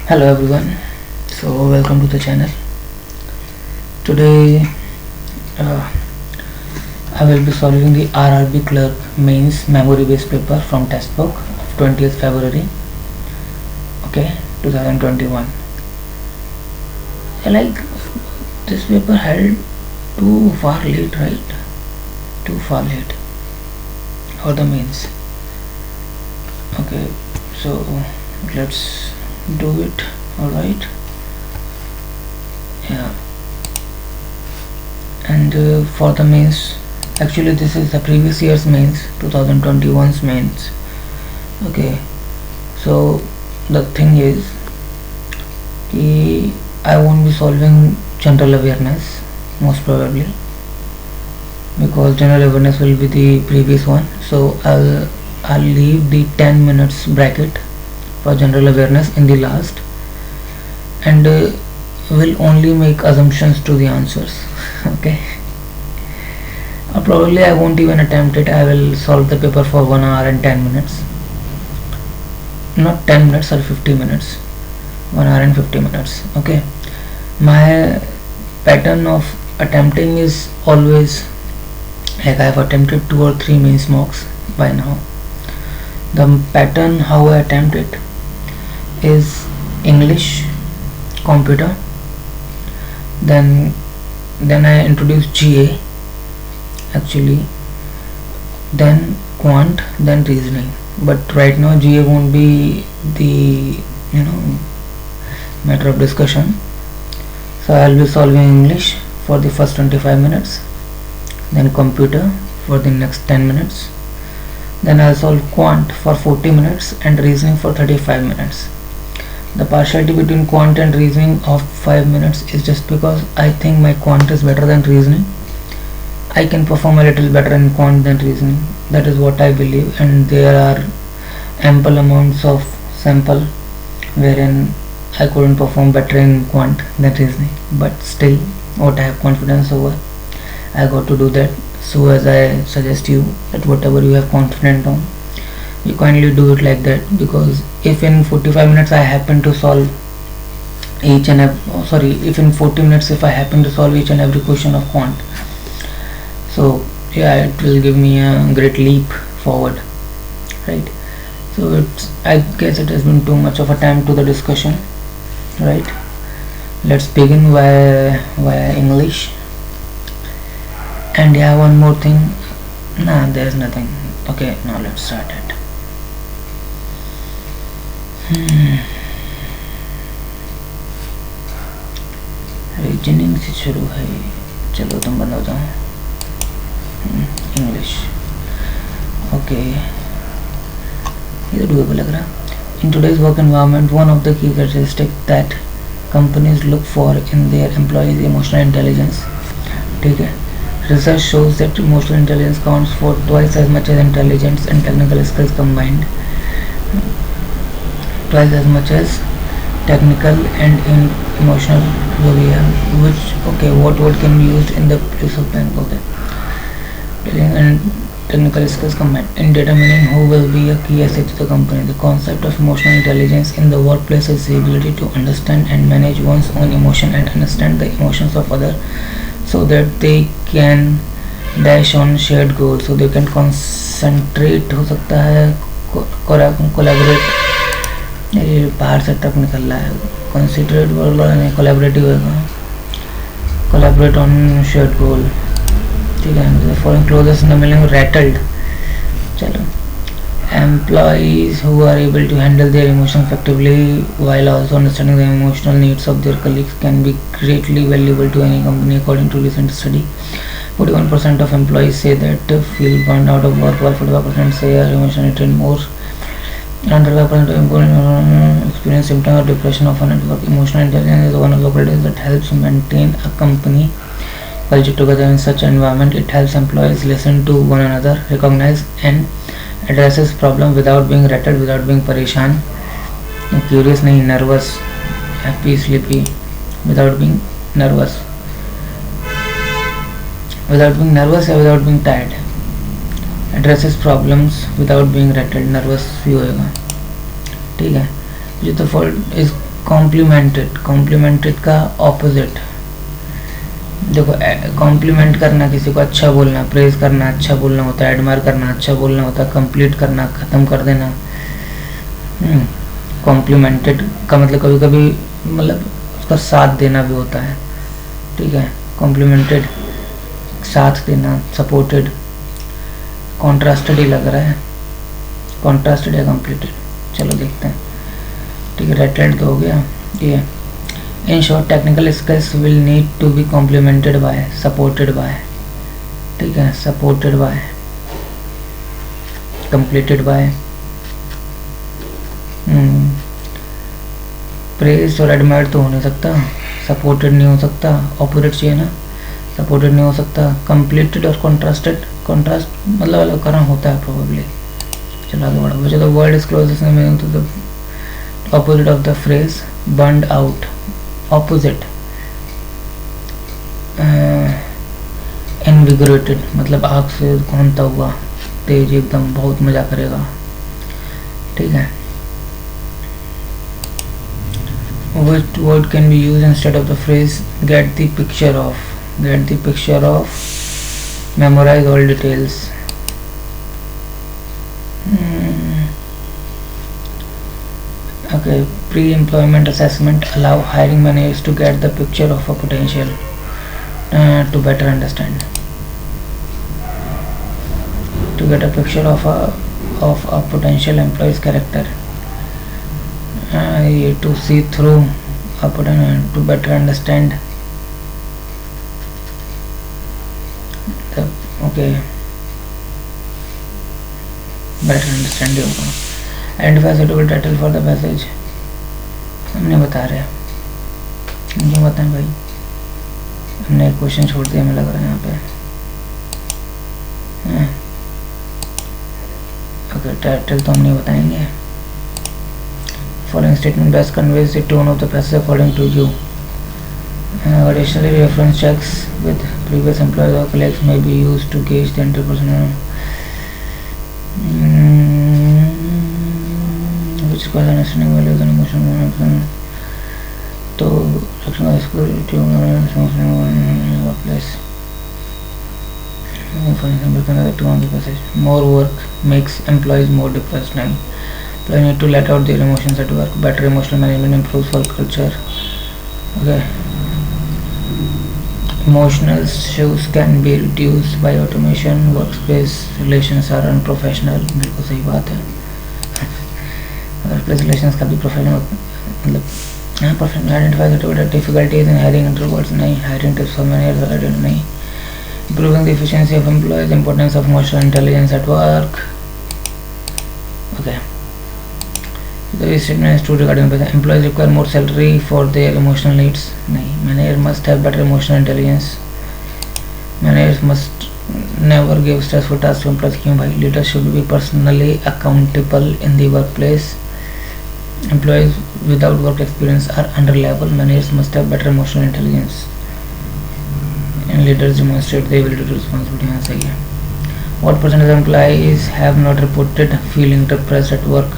Hello everyone, so welcome to the channel. Today uh, I will be solving the RRB Clerk Mains memory based paper from textbook of 20th February, okay, 2021. Like this paper held too far late, right? Too far late for the mains. Okay, so let's do it. Alright, yeah. And for the mains, actually this is the previous year's mains, 2021's mains. Okay, so the thing is I won't be solving general awareness most probably, because general awareness will be the previous one. So I'll leave the 10 minutes bracket for general awareness in the last, and will only make assumptions to the answers. Okay, or probably I won't even attempt it. I will solve the paper for 1 hour and 10 minutes, not 10 minutes or 50 minutes, 1 hour and 50 minutes. Okay, my pattern of attempting is always like I have attempted 2 or 3 mains mocks by now. The pattern how I attempt it is English, computer, then I introduce GA actually, then quant, then reasoning. But right now GA won't be the matter of discussion, so I'll be solving English for the first 25 minutes, then computer for the next 10 minutes, then I'll solve quant for 40 minutes and reasoning for 35 minutes. The partiality between quant and reasoning of 5 minutes is just because I think my quant is better than reasoning. I can perform a little better in quant than reasoning. That is what I believe, and there are ample amounts of sample wherein I couldn't perform better in quant than reasoning. But still, what I have confidence over, I got to do that. So as I suggest you that whatever you have confidence on, you kindly do it like that, because if in 45 minutes I happen to solve each and every, if in 40 minutes if I happen to solve each and every question of quant, so yeah, it will give me a great leap forward, right? So I guess it has been too much of a time to the discussion, right? Let's begin via English. And yeah, one more thing. Nah, there's nothing. Okay, now let's start it. Reasoning से शुरू है, चलो तुम बंद हो जाओ. English, okay, ये तो डूएबल लग रहा. In today's work environment, one of the key characteristics that companies look for in their employees is emotional intelligence. ठीक है. Research shows that emotional intelligence counts for twice as much as intelligence and technical skills combined. Twice as much as technical and emotional behavior, which what word can be used in the place of blank? Okay, and technical skills combined in determining who will be a key asset to the company. The concept of emotional intelligence in the workplace is the ability to understand and manage one's own emotion and understand the emotions of others, so that they can dash on shared goals, so they can concentrate हो सकता है, collaborate, ये बाहर से टक निकल रहा है, concentrate बोल रहा है, collaborative होगा, collaborate on shared goal. ठीक है. Following clauses in the meaning rattled. चलो, employees who are able to handle their emotions effectively while also understanding the emotional needs of their colleagues can be greatly valuable to any company. According to recent study, 41% of employees say that feel burned out of work, while 45% say are emotionally trained more, and 35% of employees experience symptoms of depression often at work. Emotional intelligence is one of the qualities that helps maintain a company culture together in such an environment. It helps employees listen to one another, recognize and addresses problem without being rattled, without being परेशान, curious नहीं, nervous, happy, sleepy, without being nervous, without being nervous या without being tired. Addresses problems without being rattled, nervous भी होएगा. ठीक है. जो the fault is complimented का opposite देखो, कॉम्प्लीमेंट करना, किसी को अच्छा बोलना, प्रेज करना अच्छा बोलना होता है, एडमायर करना अच्छा बोलना होता है, कंप्लीट करना ख़त्म कर देना। कॉम्प्लीमेंटेड का मतलब कभी कभी मतलब उसका साथ देना भी होता है, ठीक है। कॉम्प्लीमेंटेड साथ देना, सपोर्टेड। कॉन्ट्रास्टेड ही लग रहा है, कॉन्ट्रास्टेड या कंप्लीटेड, चलो देखते हैं, ठीक है। रेटेड तो हो गया ये। In short technical skills will need to be complemented by, supported by, ठीक है, supported by, completed by. Praise और एडमायर्ड तो हो नहीं सकता, सपोर्टेड नहीं हो सकता, ऑपोजिट चाहिए ना, सपोर्टेड नहीं हो सकता। कंप्लीटेड और कॉन्ट्रास्टेड, कॉन्ट्रास्ट मतलब अलग करना होता है प्रोबेबली। चलो आगे बढ़ो। बच्चों, the word is closest meaning to the opposite of the phrase burned out, opposite. Invigorated मतलब आग से कौनता हुआ, तेज एकदम, बहुत मजा करेगा, ठीक है। Which word can be used instead of the phrase get the picture of? Get the picture of, memorize all details. Okay, pre-employment assessment allow hiring managers to get the picture of a potential to better understand. To get a picture of a potential employee's character. To see through to better understand the, okay, better understand होगा। Identify suitable title for the passage, हमने बता रहे हैं, क्यों बताएं भाई, हमने एक क्वेश्चन छोड़ दिया, हमें लग रहा है यहाँ पे। ओके, टाइटल तो हम नहीं बताएंगे। Following statement best conveys the tone of the passage according to you. Additionally, reference checks with previous employees or colleagues may be used to gauge the interpersonal which requires understanding values and emotional. So, section of school workplace. For example, another two on the passage. More work makes employees more depressed. Now, employees need to let out their emotions at work. Better emotional management improves work culture. Okay. Emotional issues can be reduced by automation. Workspace relations are unprofessional. बिल्कुल सही बात है। Workplace relations का भी professional मतलब professional. Identify the difficulties in hiring introverts, नहीं। Hiring tips for managers, नहीं। Improving the efficiency of employees. Importance of emotional intelligence at work. Okay. The statement is true regarding employees require more salary for their emotional needs. नहीं, manager must have better emotional intelligence. Managers must never give stressful tasks to employees. क्यों भाई? Leaders should be personally accountable in the workplace. Employees without work experience are unreliable. Managers must have better emotional intelligence. And leaders demonstrate the ability to responsibility. हाँ सही है। What percentage of employees have not reported feeling depressed at work?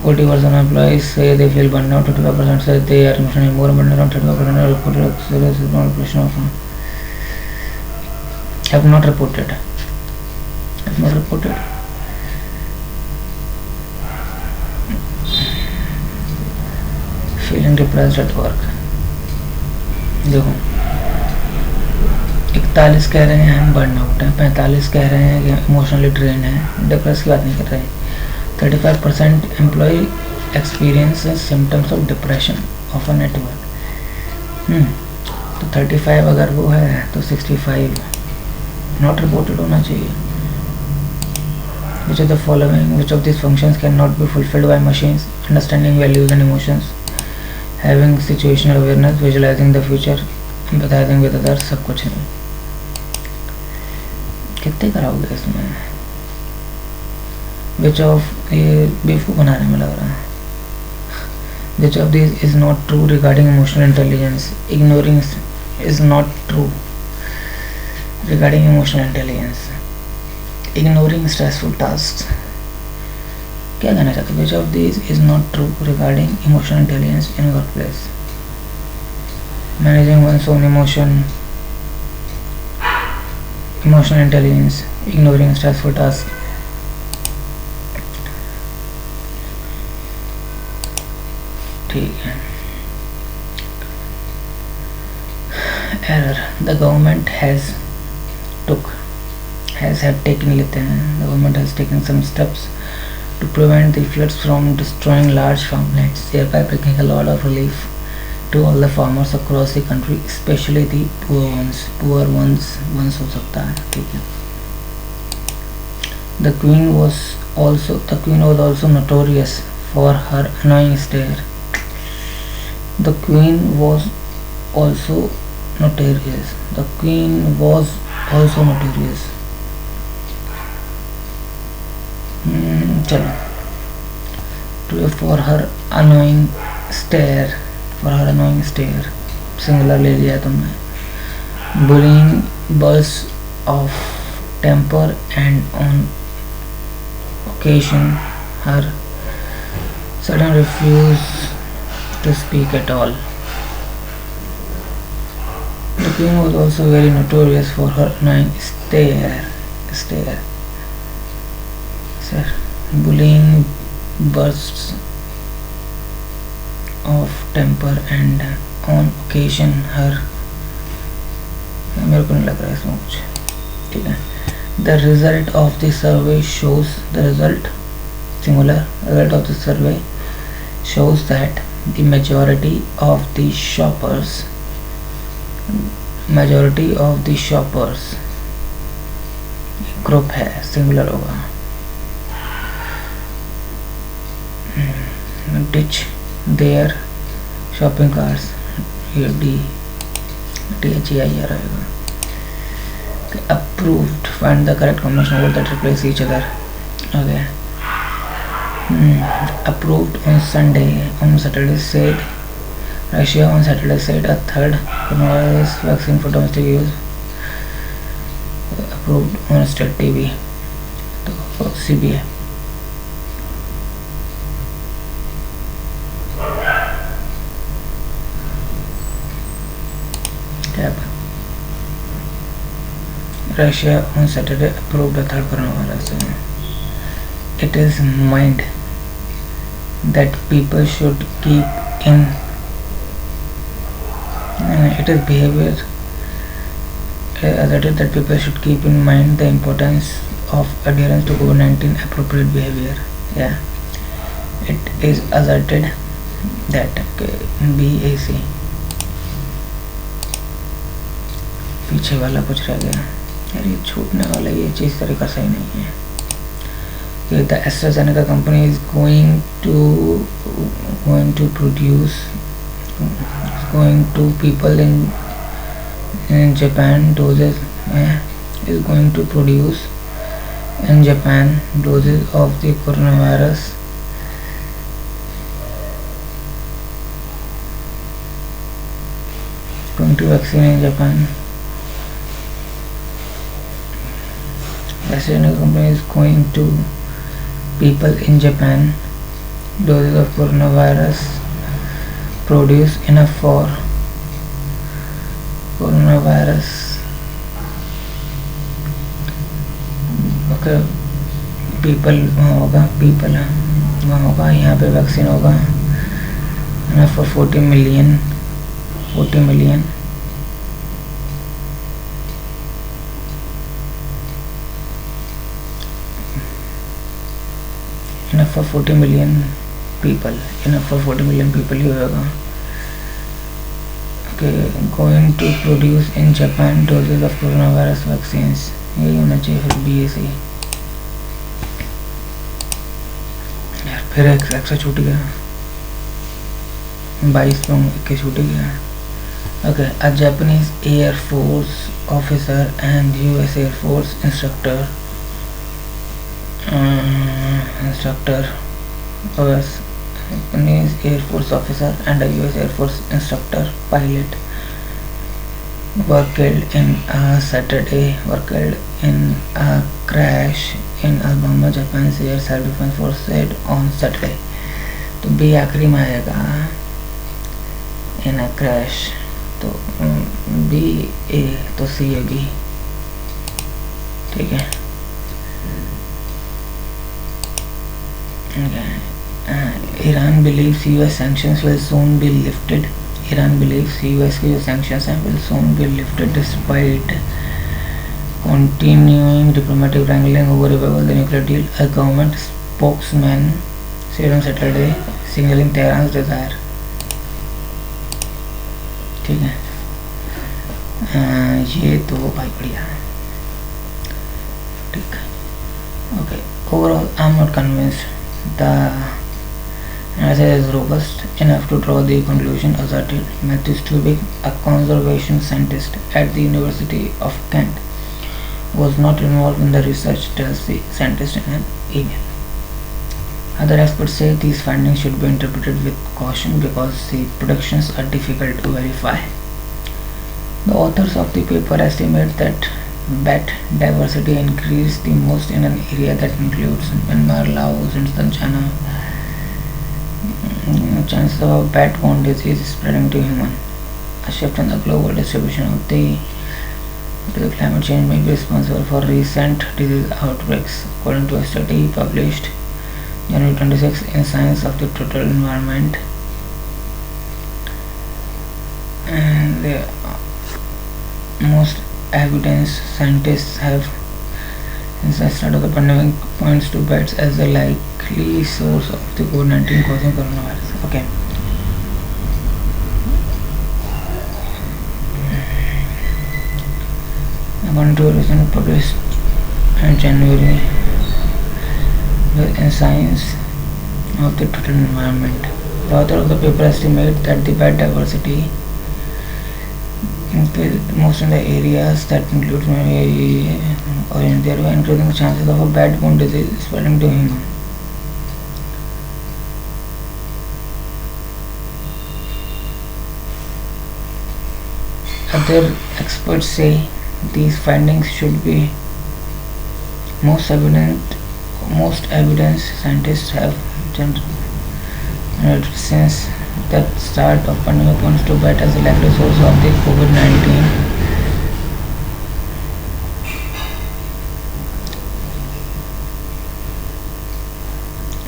40% of employees say they feel burned out. 25% say they are emotionally more burned out. 35% are reported serious depression of have not reported. Have not reported. Feeling depressed at work. देखो, 41 कह रहे हैं हम burn out हैं, 45 कह रहे हैं कि इमोशनली ड्रेन है, डिप्रेस की बात नहीं कर रहे। 35% employee experiences symptoms of depression of a network. तो 35 अगर वो है तो 65 not reported होना चाहिए. Which of the following, which of these functions cannot be fulfilled by machines? Understanding values and emotions, having situational awareness, visualizing the future, empathizing with others, सब कुछ है। कितने कराओगे इसमें? Which of ये बेवकूफ़ बना रहे में लग रहा है। Which of these is not true regarding emotional intelligence? Ignoring is not true regarding emotional intelligence. Ignoring stressful tasks क्या कहना चाहते हैं? Which of these is not true regarding emotional intelligence in workplace? Managing one's own emotional intelligence, ignoring stressful tasks. ठीक है. Error. The government has taken लेते हैं. The government has taken some steps to prevent the floods from destroying large farmlands, thereby bringing a lot of relief to all the farmers across the country, especially the poor ones. Poor ones हो सकता है. ठीक है. The queen was also notorious for her annoying stare. The queen was also notorious. चलो. For her annoying stare. Singular ले लिया तुमने. Bullying bursts of temper and on occasion her sudden refuse to speak at all. The queen was also very notorious for her annoying stare. Sir, bullying bursts of temper and on occasion her. मेरे को नहीं लग रहा है इसमें कुछ. ठीक है. The result of the survey shows that the majority of the shoppers group है, सिंगुलर होगा. Ditch their shopping carts. ये DHEIR आएगा. Approved. Find the correct combination of words that replace each other. Okay. Approved on Saturday said Russia on Saturday said a third coronavirus vaccine for domestic use. Approved on State TV. तो CBA. Russia on Saturday approved a third coronavirus. It is mind that people should keep in. It is behavior that people should keep in mind the importance of adherence to COVID-19 appropriate behavior. Yeah, it is asserted that BAC. पीछे वाला कुछ रह गया यार, ये छूटने वाला, ये चीज़ तरीका सही नहीं है. कि the AstraZeneca company is going to people in Japan doses is going to produce in Japan doses of the coronavirus going to vaccine in Japan. AstraZeneca company is going to people in Japan doses of coronavirus produced enough for coronavirus. Okay, people वहाँ होगा, यहाँ पे vaccine होगा enough for 40 million enough for 40 million people ही होगा. Okay, going to produce in Japan doses of coronavirus vaccines. यही होना चाहिए फिर BAC. यार फिर एक एक्स्ट्रा छूट गया, 22 में 21 छूट गया. Okay, a Japanese Air Force officer and US Air Force instructor was Japanese Air Force officer and a US Air Force instructor pilot were killed in a crash in Alabama, Japan's air self-defense force said on Saturday. तो B आखिरी में आएगा in a crash, तो B ए तो सी है B, ठीक है. Iran believes US sanctions will soon be lifted. Iran believes US के जो sanctions हैं will soon be lifted despite continuing diplomatic wrangling over the nuclear deal, a government spokesman said on Saturday, signaling Tehran's desire. ठीक है. ये तो भाई बढ़िया है. ठीक. Okay. Overall, I'm not convinced. The answer is robust enough to draw the conclusion, asserted Matthew Stubig, a conservation scientist at the University of Kent, was not involved in the research, tells the scientist in an email. Other experts say these findings should be interpreted with caution because the predictions are difficult to verify. The authors of the paper estimate that bat diversity increased the most in an area that includes Myanmar, Laos, and China. Chances of bat-borne disease spreading to human. A shift in the global distribution of the climate change may be responsible for recent disease outbreaks, according to a study published January 26 in Science of the Total Environment. And the most evidence scientists have since the start of the pandemic points to bats as the likely source of the COVID-19 causing coronavirus. Okay. According to a recent published in January in Science of the Total Environment, the author of the paper estimates that the bat diversity most in the areas that include or in there were increasing chances of a bat-borne disease spreading to human. Other experts say these findings should be most evidence scientists have generated since the start of pandemic points to bat as a likely source of the COVID-19.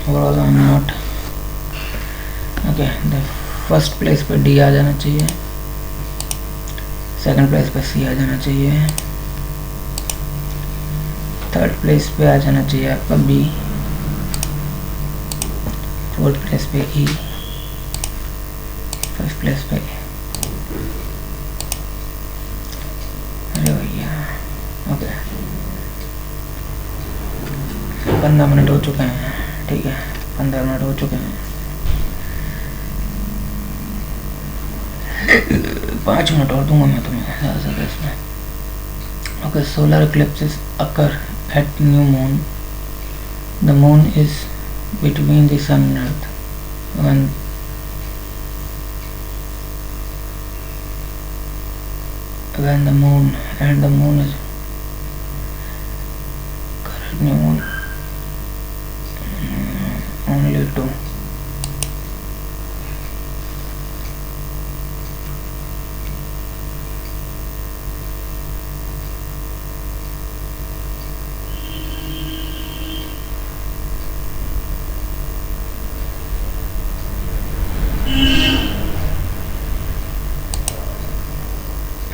Overall, I'm not okay. The first place पे D आ जाना चाहिए, second place पे C आ जाना चाहिए, third place पे आ जाना चाहिए आपका B, फोर्थ प्लेस पे E, फिफ्थ प्लेस पे A. अरे भैया ओके 15 मिनट हो चुके हैं. ठीक है 15 मिनट हो चुके हैं. 5 मिनट और दूंगा मैं तुम्हें ज़्यादा से इसमें. Okay. Solar eclipses occur at new moon. The moon is between the sun and earth. When the moon is correct new moon only two.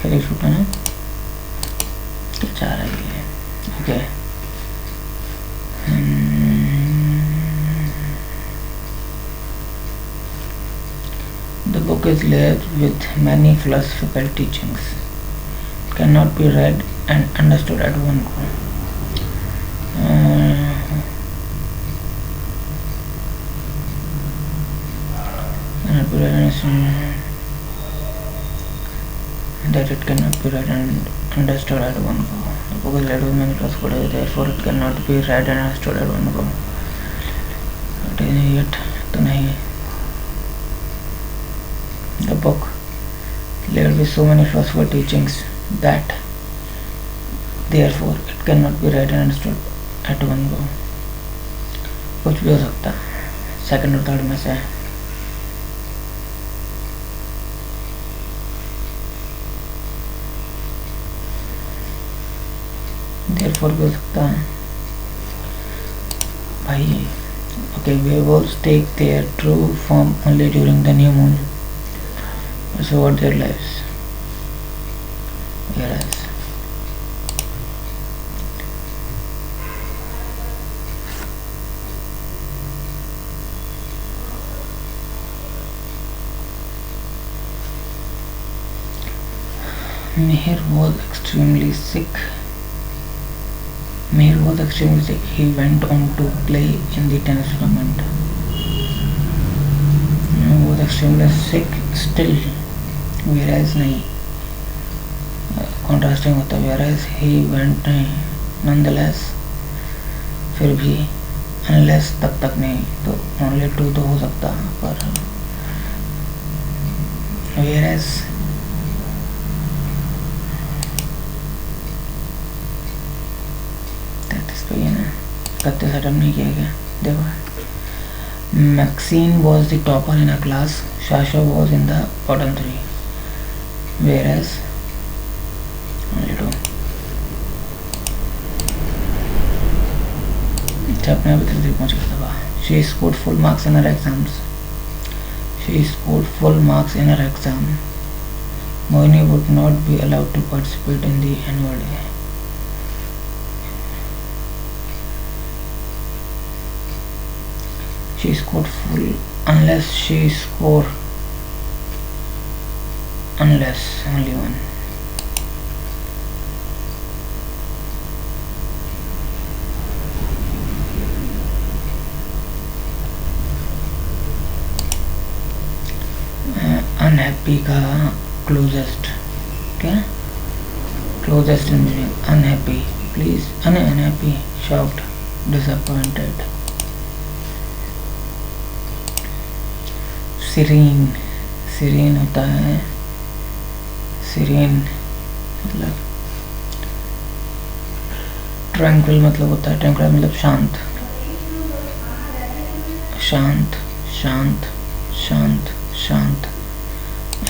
फिर शूट है क्या चाह रही है. Okay The book is layered with many philosophical teachings. It cannot be read and understood at one go. Cannot be read and that it cannot be read and understood at one go. The book is layered with many philosophical, therefore it cannot be read and understood at one go. But yet तो नहीं. The book layered with so many philosophical teachings that therefore it cannot be read and understood at one go. कुछ भी हो सकता है, second और third में से. therefore भी हो सकता है भाई. Okay, werewolves take their true form only during the new moon. So what their lives. Whereas Meher was extremely sick. He went on to play in the tennis tournament. He was extremely sick still. Whereas नहीं, contrasting होता है. Whereas he went नहीं, nonetheless फिर भी, unless तब तक नहीं, तो only to तो हो सकता है, पर whereas तो ये ना कत्ते सेटअप नहीं किया गया. देखो, Maxine was the topper in her class. Sasha was in the bottom three. Whereas only two. अपने अभी तक पहुँच गया था. She scored full marks in her exams. Moini would not be allowed to participate in the annual day. She scored full unless only one. Unhappy का closest क्या? Closest meaning unhappy. Please unhappy, shocked, disappointed. Serene होता है. Serine मतलब tranquil मतलब होता है. Tranquil मतलब शांत.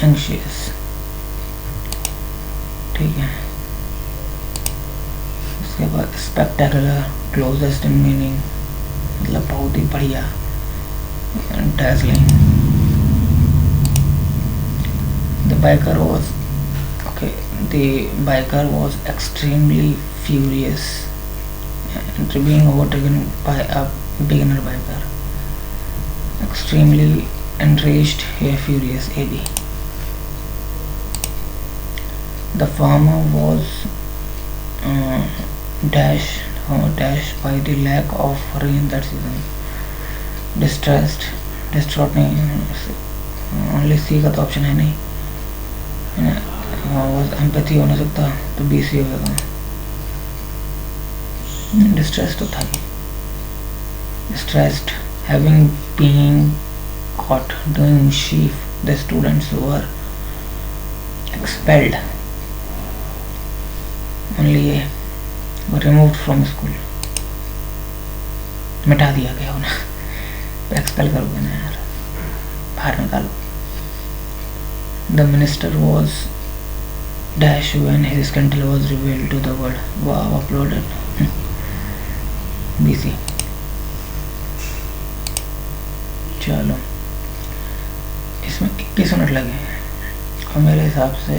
एंग्शियस. ठीक है. उसके बाद स्पेक्टेकुलर, क्लोजेस्ट इन मीनिंग मतलब बहुत ही बढ़िया. dazzling. The biker was extremely furious after being overtaken by a beginner biker. Extremely enraged, furious. AB. The farmer was dashed by the lack of rain that season. distraught नहीं, only C का तो option है नहीं. was empathy हो नहीं सकता, तो BC होगा. distressed तो था ही. distressed, having been caught doing mischief, the students were expelled. only ये were removed from school. मिटा दिया गया उन्हें. एक्सपेल करोगे ना यार, बाहर निकालो. The minister was dash when his scandal was revealed to the world. Wow, uploaded. BC. चलो, इसमें 21 मिनट लगे और मेरे हिसाब से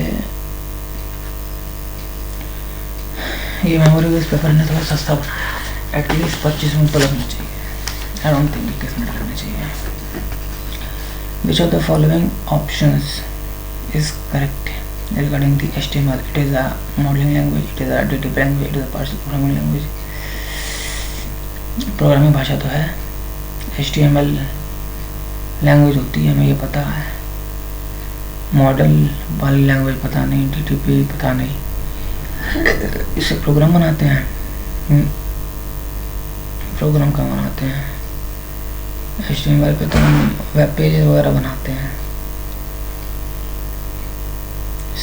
ये मेमोरी बेस्ड पेपर ने थोड़ा सस्ता बनाया. एटलीस्ट 25 मिनट तो लगना चाहिए. I don't think 21 मिनट लगने चाहिए. Which of the following options is correct regarding the HTML? It is a modeling language, it is a data language, it is a partial programming language. Programming भाषा तो है. HTML language होती है, हमें ये पता है. मॉडल वाली लैंग्वेज पता नहीं. DTP पता नहीं. इससे प्रोग्राम बनाते हैं. प्रोग्राम कहाँ बनाते हैं? HTML पे तो हम वेब पेज वगैरह बनाते हैं.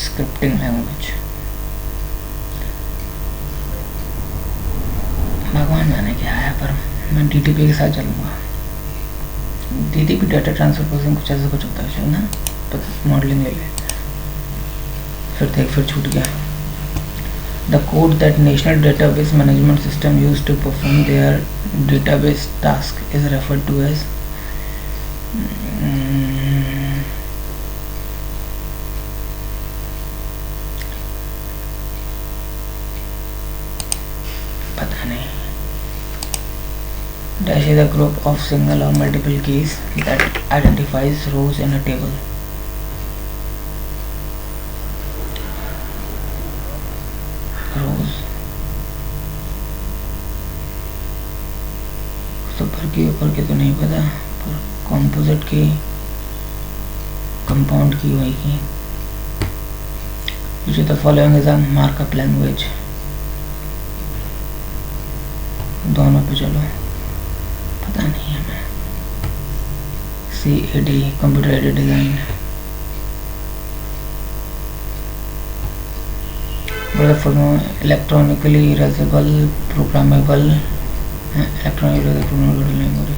Scripting language. भगवान जाने क्या है, पर मैं DTP के साथ चलूँगा। DTP डाटा ट्रांसफर प्रोसेसिंग कुछ ऐसा कुछ होता है शायद ना, पर मॉडलिंग ले ले। फिर छूट गया। The code that National Database Management System used to perform their database task is referred to as पता नहीं। Dash is a group of single or multiple keys that identifies rows in a table. Super की ऊपर के तो नहीं पता, पर composite की, कंपाउंड की होगी। Which of the following is a markup language? दोनों पे चलो, पता नहीं है मैं। CAD computer aided design. Electronically erasable programmable memory,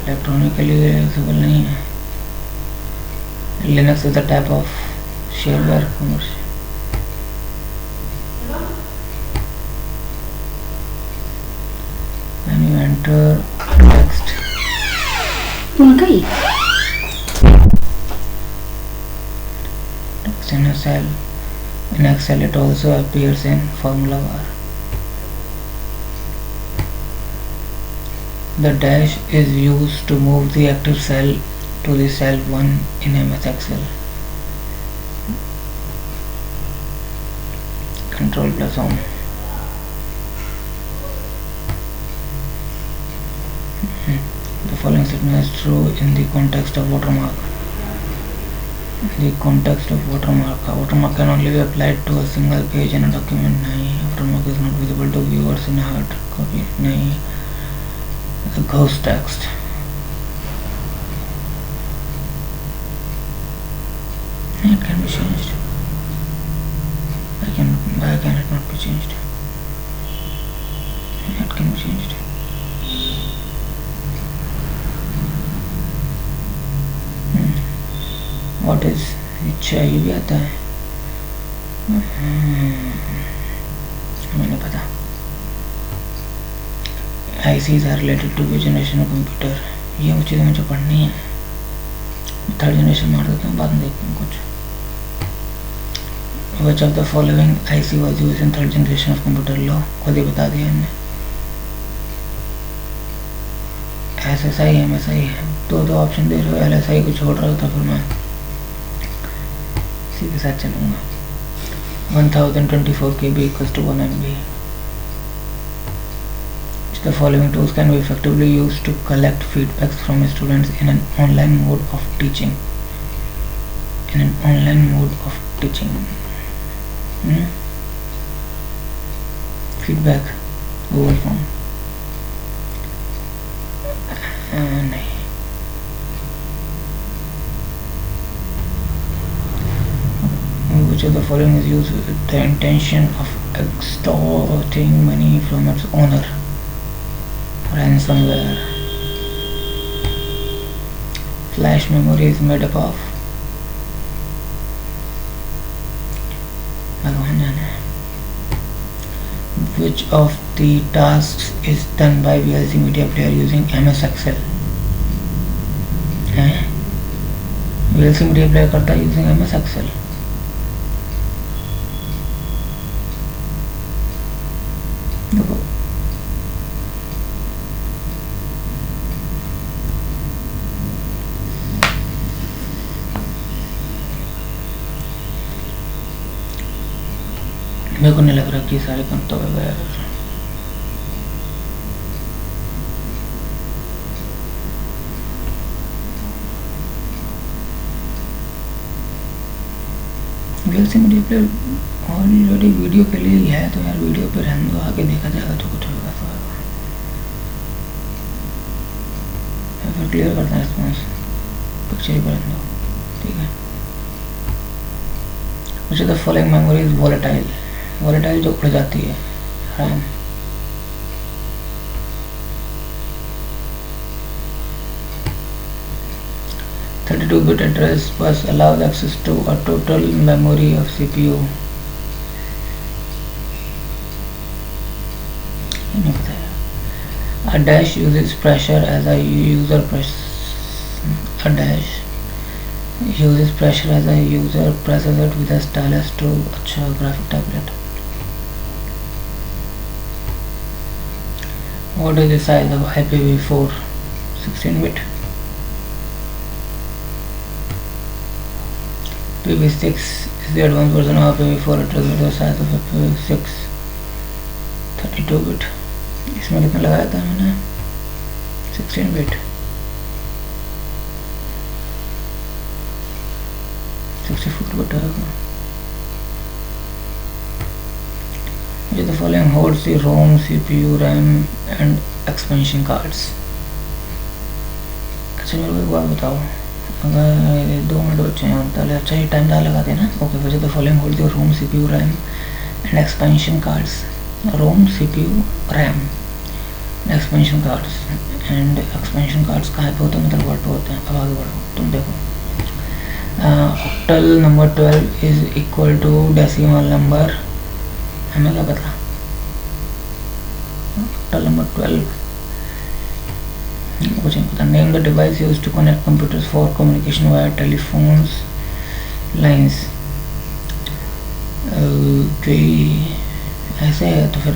electronically erasable नहीं है। Linux is a type of shareware commercial। When you enter text, text in a cell. In Excel, it also appears in formula bar. The dash is used to move the active cell to the cell 1 in MS Excel. Control plus home. The following statement is true in the context of watermark. The context of watermark. A watermark can only be applied to a single page in a document. नहीं, watermark is not visible to viewers in a hard copy. नहीं, the ghost text. It can be changed. Why can it not be changed? It can be changed. What is इच्छा, ये भी आता है, हमें नहीं पता। ICs are related to which generation of computer? ये वो चीज़ें मुझे पढ़नी है। थर्ड जनरेशन मार देता हूँ, बाद में देखते हैं कुछ। Which of the following IC was used in third generation of computer? लो खुद ही बता दिया हमने। SSI MSI दो ऑप्शन दे रहे हो, LSI को छोड़ रहा था, फिर मैं इसी के साथ चलूँगा। 1024 KB equals to 1 MB. The following tools can be effectively used to collect feedbacks from students in an online mode of teaching. In an online mode of teaching. Feedback, Google Form. नहीं। Which of the following is used with the intention of extorting money from its owner? Ransomware. Flash memory is made up of, भगवान जाने। Which of the tasks is done by VLC media player using MS Excel? हैं? VLC media player करता है using MS Excel। देखो मेरे को नहीं लग रहा कि सारे करता होगा यार। VLC media player already video के लिए ही है, तो यार वीडियो पे रहने दो, आगे देखा जाएगा तो कुछ होगा तो होगा। फिर क्लियर करता है रिस्पॉन्स, पिक्चर ही रहने दो, ठीक है। which of the following memory is volatile? volatile जो उड़ जाती है, RAM. 32-bit address bus allows access to a total memory of CPU. A dash uses pressure as a user a dash uses pressure as a user presses it with a stylus to अच्छा graphic tablet. What is the size of IPv4? 16-bit. IPv6 is the advanced version of IPv4. It is the size of IPv6. 32-bit. इसमें कितना लगाया था मैंने? 16-bit. 64-bit होगा. Which of the following holds the ROM, CPU, RAM and expansion cards? अच्छा मेरे को एक बात बताओ, अगर 2 मिनट बच्चे हैं ताले अच्छा ही टाइम ज़्यादा लगाते हैं ना. Okay, which of the following holds the ROM, CPU, RAM and expansion cards? ROM, CPU, RAM, expansion cards and expansion cards कहाँ पे होते हैं? मदरबोर्ड पे होते हैं. अब आगे बढ़ो, तुम देखो. octal number 12 is equal to decimal number. हमें क्या पता? octal number 12 कुछ नहीं पता. Name the device used to connect computers for communication via telephones lines. कोई ऐसे है तो फिर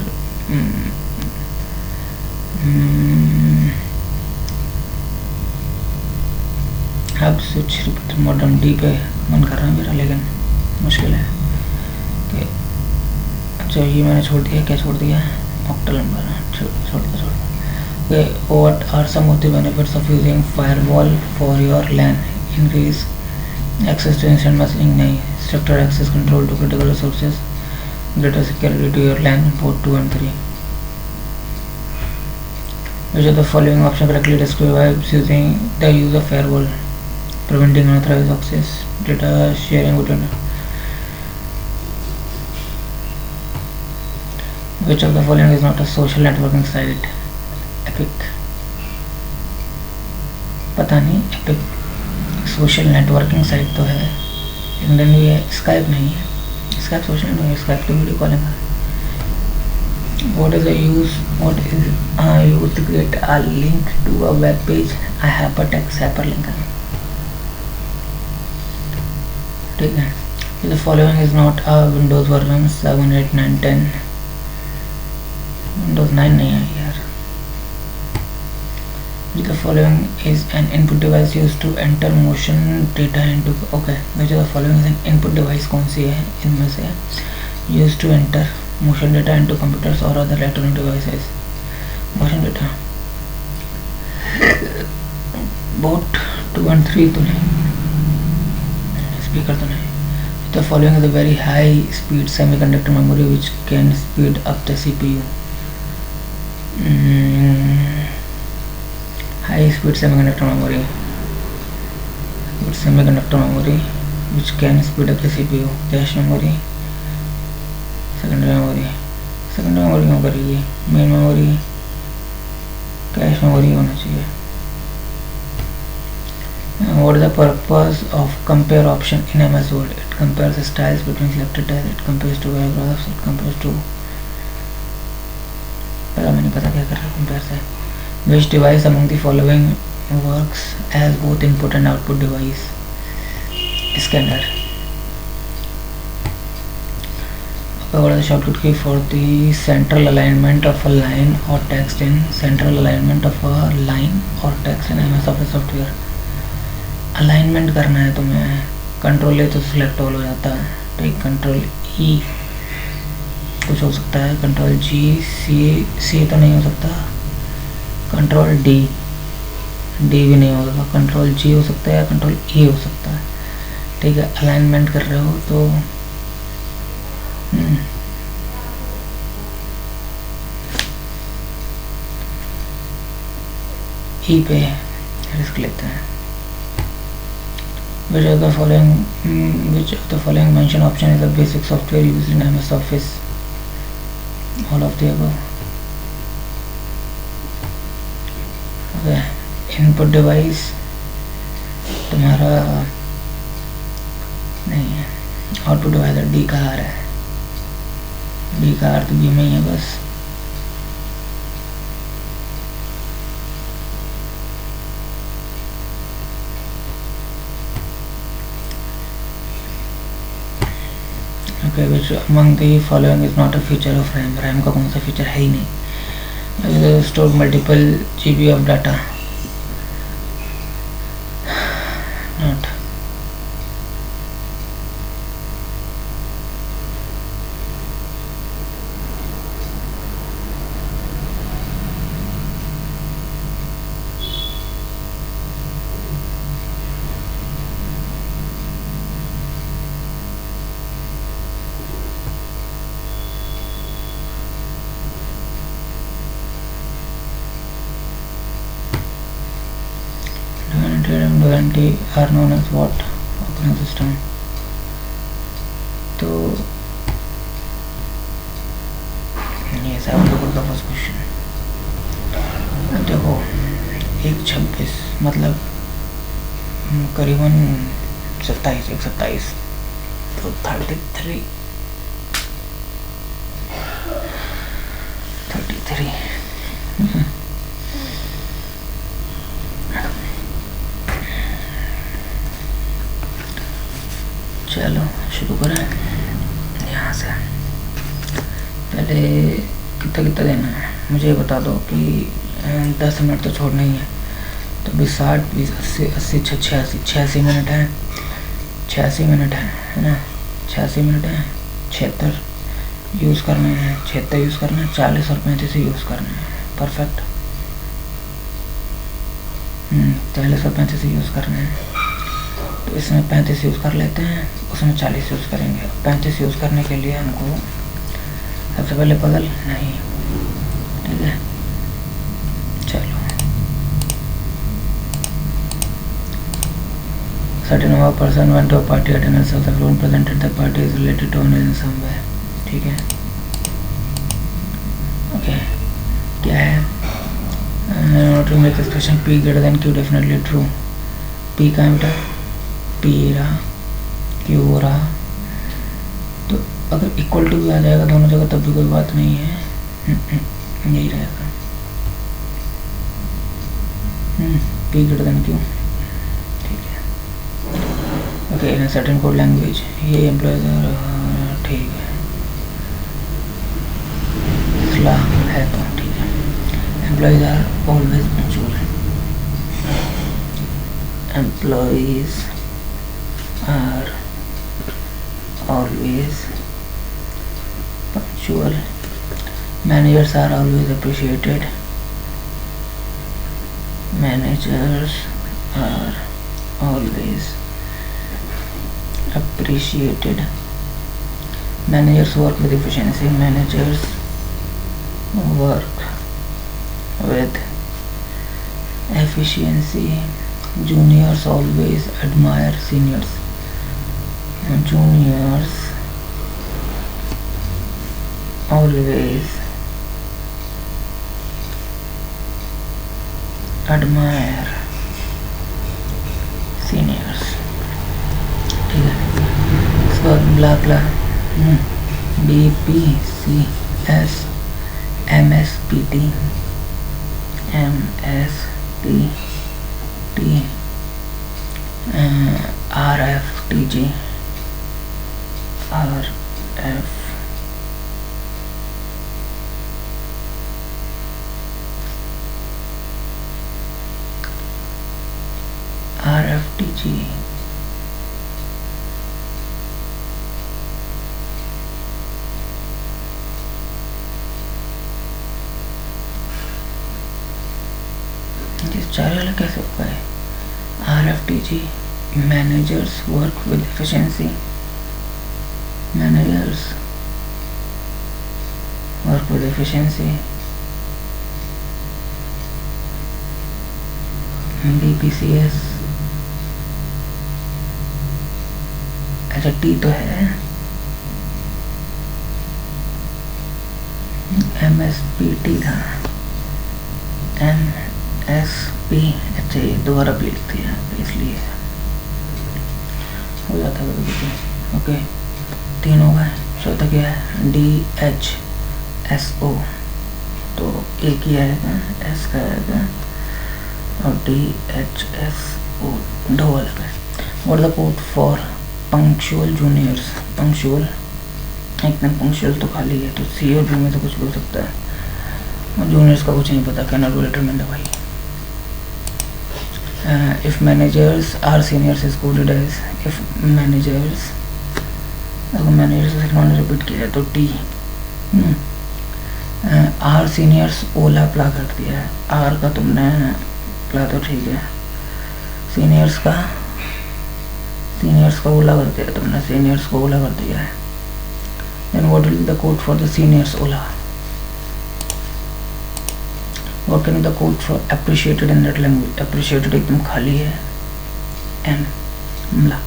अब स्विच रिपीटर मॉडर्न डी पे मन कर रहा है मेरा, लेकिन मुश्किल है कि अच्छा ये मैंने छोड़ दिया. क्या छोड़ दिया? ऑक्टल नंबर छोड़ दिया. Okay, what are some of the benefits of using firewall for your LAN? Increase access to instant messaging. नहीं. Structured access control to critical resources. Greater security to your LAN port 2 and 3. Which of the following option correctly describes using the use of firewall? Preventing unauthorized access, data sharing between. Which of the following is not a social networking site? Epic. पता नहीं. Epic social networking site तो है, Indian भी है. Skype नहीं है. Skype social networking, Skype तो video calling है. What is the use? What is used to create a link to a web page? A hypertext hyperlink है. ठीक है. The following is not a Windows version 7, 8, 9, 10. Windows 9 नहीं है यार. The following is an input device used to enter motion data into. Okay, which of the following is an input device? कौन सी है इनमें से? Used to enter motion data into computers or other electronic devices. Motion data. Both 2 and 3 तो नहीं. Speaker तो नहीं. The following is a very high speed semiconductor memory which can speed up the CPU. High speed semiconductor memory which can speed up the CPU. Cache memory, secondary memory क्यों करेगी? Main memory, cache memory होना चाहिए. What is the purpose of compare option in MS Word? It compares the styles between selected tiles. It compares to paragraphs. It compares to पता मैं नहीं पता क्या कर रहा है compare से. Which device among the following works as both input and output device? Scanner. What is the shortcut key for the central alignment of a line or text in central alignment of a line or text in MS Office software? Alignment करना है तुम्हें. Control A तो select all हो जाता है. ठीक. Control E कुछ हो सकता है. Control G C तो नहीं हो सकता. कंट्रोल डी भी नहीं होगा. कंट्रोल जी हो सकता है या कंट्रोल ई हो सकता है. ठीक है. अलाइनमेंट कर रहे हो तो ई पे रिस्क लेते हैं. which of the following mentioned option is a basic software used in MS Office? All of the above. Okay. Input device तुम्हारा नहीं है, आउटपुट डिवाइस डी का आर है, डी का आर तो बी में ही है बस। Okay, which among the following is not a feature of RAM? RAM का कौन सा फीचर है ही नहीं। Store multiple GB of data, not. and are known as what operating system? तो ये 7 का फर्स्ट क्वेश्चन। देखो 126 मतलब करीबन 27 तो 33 चलो शुरू करें यहाँ से। पहले कितना देना है मुझे ये बता दो कि 10 मिनट तो छोड़ना ही है, तो 20 60 20 80 80 86 मिनट है, 86 मिनट है ना, 86 मिनट है, 76 यूज़ करने हैं, 76 यूज़ करना है, 40 और 35 यूज़ करने हैं। परफेक्ट। 40 और 35 यूज़ करने हैं, तो इसमें 35 यूज़ कर लेते हैं, उसमें 40 यूज़ करेंगे। 35 यूज़ करने के लिए हमको सबसे पहले बगल नहीं, ठीक है। चलो certain number of person went to a party attendance of the everyone present at the party is related to honor in some way, ठीक है। ओके क्या है, to make expression p greater than q definitely true। p का बेटा p रहा, q रहा, तो अगर इक्वल टू भी आ जाएगा दोनों जगह तब भी कोई बात नहीं है, यही रहेगा p greater than q, ठीक है। Okay in certain code language ये एम्प्लॉयज ठीक है, स्ला है तो ठीक है। Employees are always punctual, employees are always punctual, managers are always appreciated, managers are always appreciated, managers work with efficiency, managers work with efficiency, juniors always admire seniors, juniors always admire seniors, ठीक है। इसके बाद ब्ला ब्ला BPCS MSPT RFTG RFTG चार अलग कैसे हो गए। RFTG managers work with efficiency, managers work with efficiency, BPCS अच्छा टी तो है, MSPT था, MSP। अच्छा ये दोबारा भी लिखते हैं यहाँ पे, इसलिए हो जाता है कभी कभी। ओके 3 हो गए। चौथा क्या है, DHSO, तो एक ही आएगा, S का आएगा, और DHSO दो अलग है। What the code for punctual juniors, punctual एकदम पंक्चुअल तो खाली है, तो C और B में तो कुछ भी हो सकता है, और जूनियर्स का कुछ नहीं पता, कैन नॉट बी डिटरमाइंड है भाई। If managers are seniors is coded as, if managers, अगर मैनेजर्स से मैंने रिपीट किया तो T, आर सीनियर्स ओला अप्लाई कर दिया है, आर का तुमने अप्लाई तो ठीक है, सीनियर्स का ओला कर दिया तुमने, सीनियर्स को ओला कर दिया है। Then what will be the code for the seniors ओला, what can be the code for appreciated in that language, appreciated एकदम खाली है, एन मला।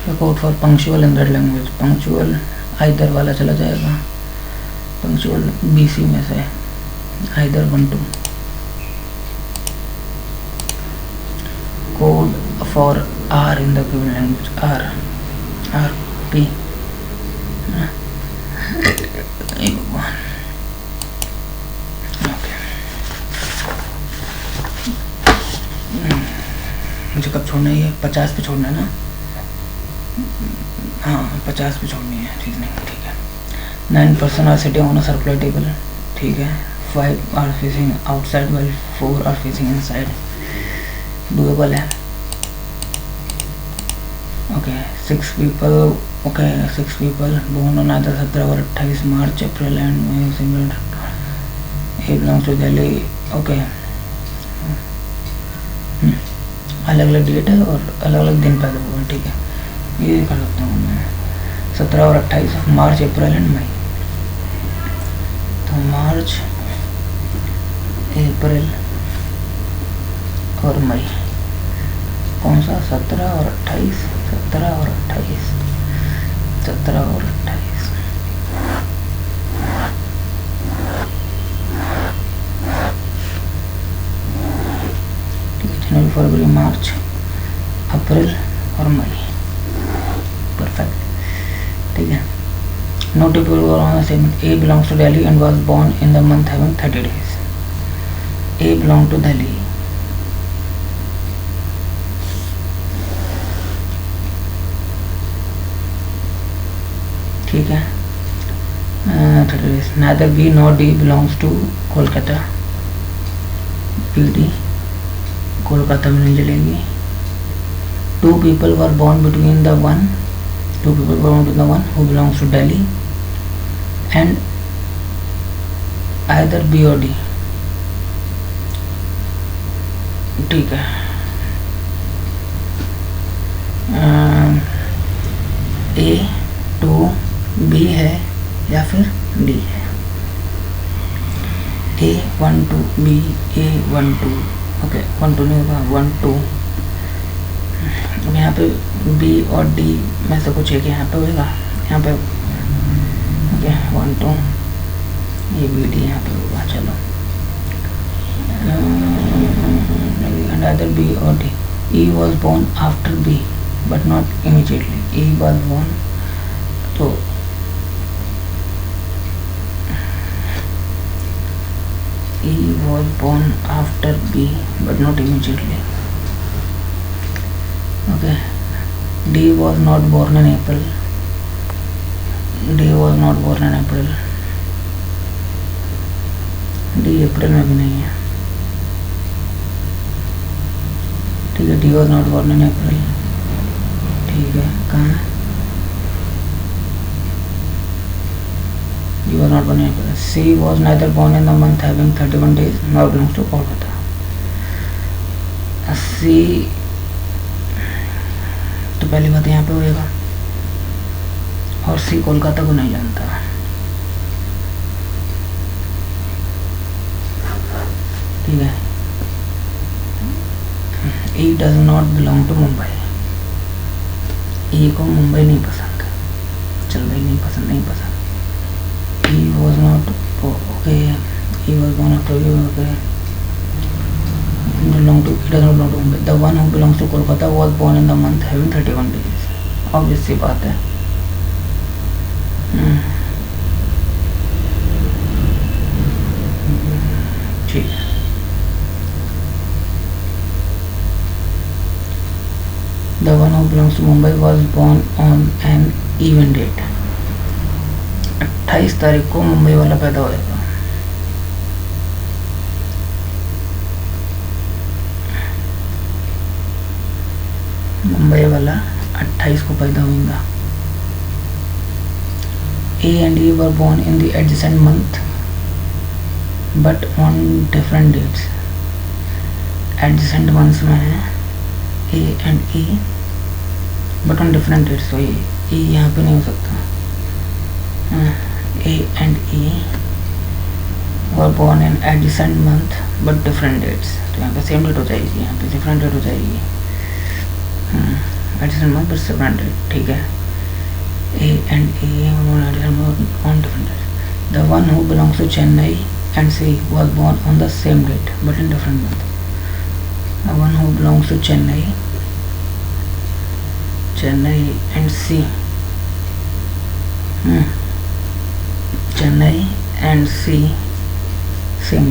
The code for punctual in that language, punctual either वाला चला जाएगा, पंक्चुअल BC में से आइदर 1 2। कोड फॉर R in the given language, RP, भगवान। ओके मुझे कब छोड़ना है ये, 50 पे छोड़ना है ना, हाँ 50 पे छोड़नी है, ठीक है। 9 person are sitting on a circular table, ठीक है। 5 are facing outside while 4 are facing inside, doable है। Okay 6 people, okay 6 people born on either 17 और 28 March, April and May, single, A belongs to Delhi. Okay अलग अलग date है और अलग अलग दिन पैदा हुए हैं, ठीक है, ये कर सकता हूँ मैं। 17 और 28 मार्च, अप्रैल एंड मई, तो मार्च, अप्रैल और मई, कौन सा 17 और 28, 17 और 28, 17 और 28, ठीक है। जनवरी, फरवरी, मार्च, अप्रैल और मई, परफेक्ट, ठीक है। No two people were on the same. A belongs to Delhi and was born in the month having 30 days. A belonged to Delhi. ठीक है, 30 days. Neither B nor D belongs to Kolkata. PD Kolkata में नहीं चलेगी। Two people were born between the one who belongs to Delhi and either B or D, ठीक है। A to B है या फिर D है, A1 to B, A1 to, okay 1 2 नहीं होगा, 1 2, यहाँ पे B और D में से कुछ एक यहाँ पे होगा, यहाँ पे ओके 1 2, ये B D यहाँ पे होगा, चलो। And either B or D. E was born after B but not immediately. E was born, तो E was born after B but not immediately. Okay. D was not born in April. D was not born in April. D अप्रैल में भी नहीं है, ठीक है। D was not born in April, ठीक है। कहाँ है? D was not born in April. C was neither born in the month having 31 days nor belongs to Kolkata. C तो पहली बात यहाँ पे होएगा, और C कोलकाता को नहीं जानता। ठीक है, E does not belong to Mumbai, E को मुंबई नहीं पसंद, चल भाई नहीं पसंद, नहीं पसंद। E was not okay, E was born after you, okay, belong to, E does not belong to Mumbai. The one who belongs to Kolkata was born in the month having 31 days, obvious सी बात है। ठीक है, the one who belongs to Mumbai was born on an even date, 28 तारीख को मुंबई वाला पैदा होएगा। मुंबई वाला 28 को पैदा होगा। A and E were born in the adjacent month but on different dates। adjacent months में है A and E but on different dates, तो ये E यहाँ पे नहीं हो सकता। A and E were born in adjacent month but different dates, तो यहाँ पे सेम डेट हो जाएगी, यहाँ पे डिफरेंट डेट हो जाएगी। adjacent month but different date, ठीक है। A and E were born on different dates। The one who belongs to Chennai and C was born on the same date but in different month। The one who belongs to Chennai and C, Chennai and C same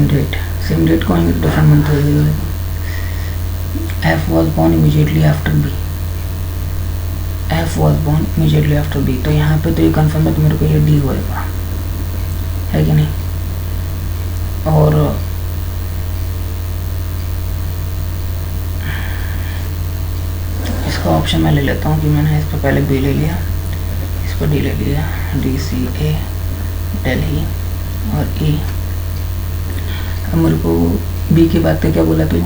date going to different month। F was born immediately after B, F was born immediately after B, तो यहाँ पे तो ये confirm है कि मेरे को ये D होएगा, है कि नहीं। और इसका ऑप्शन मैं ले लेता हूँ कि मैंने इस पर पहले B ले लिया, इस पर D ले लिया, DCA दिल्ली और E। अब मेरे को B की बात पे क्या बोला तू,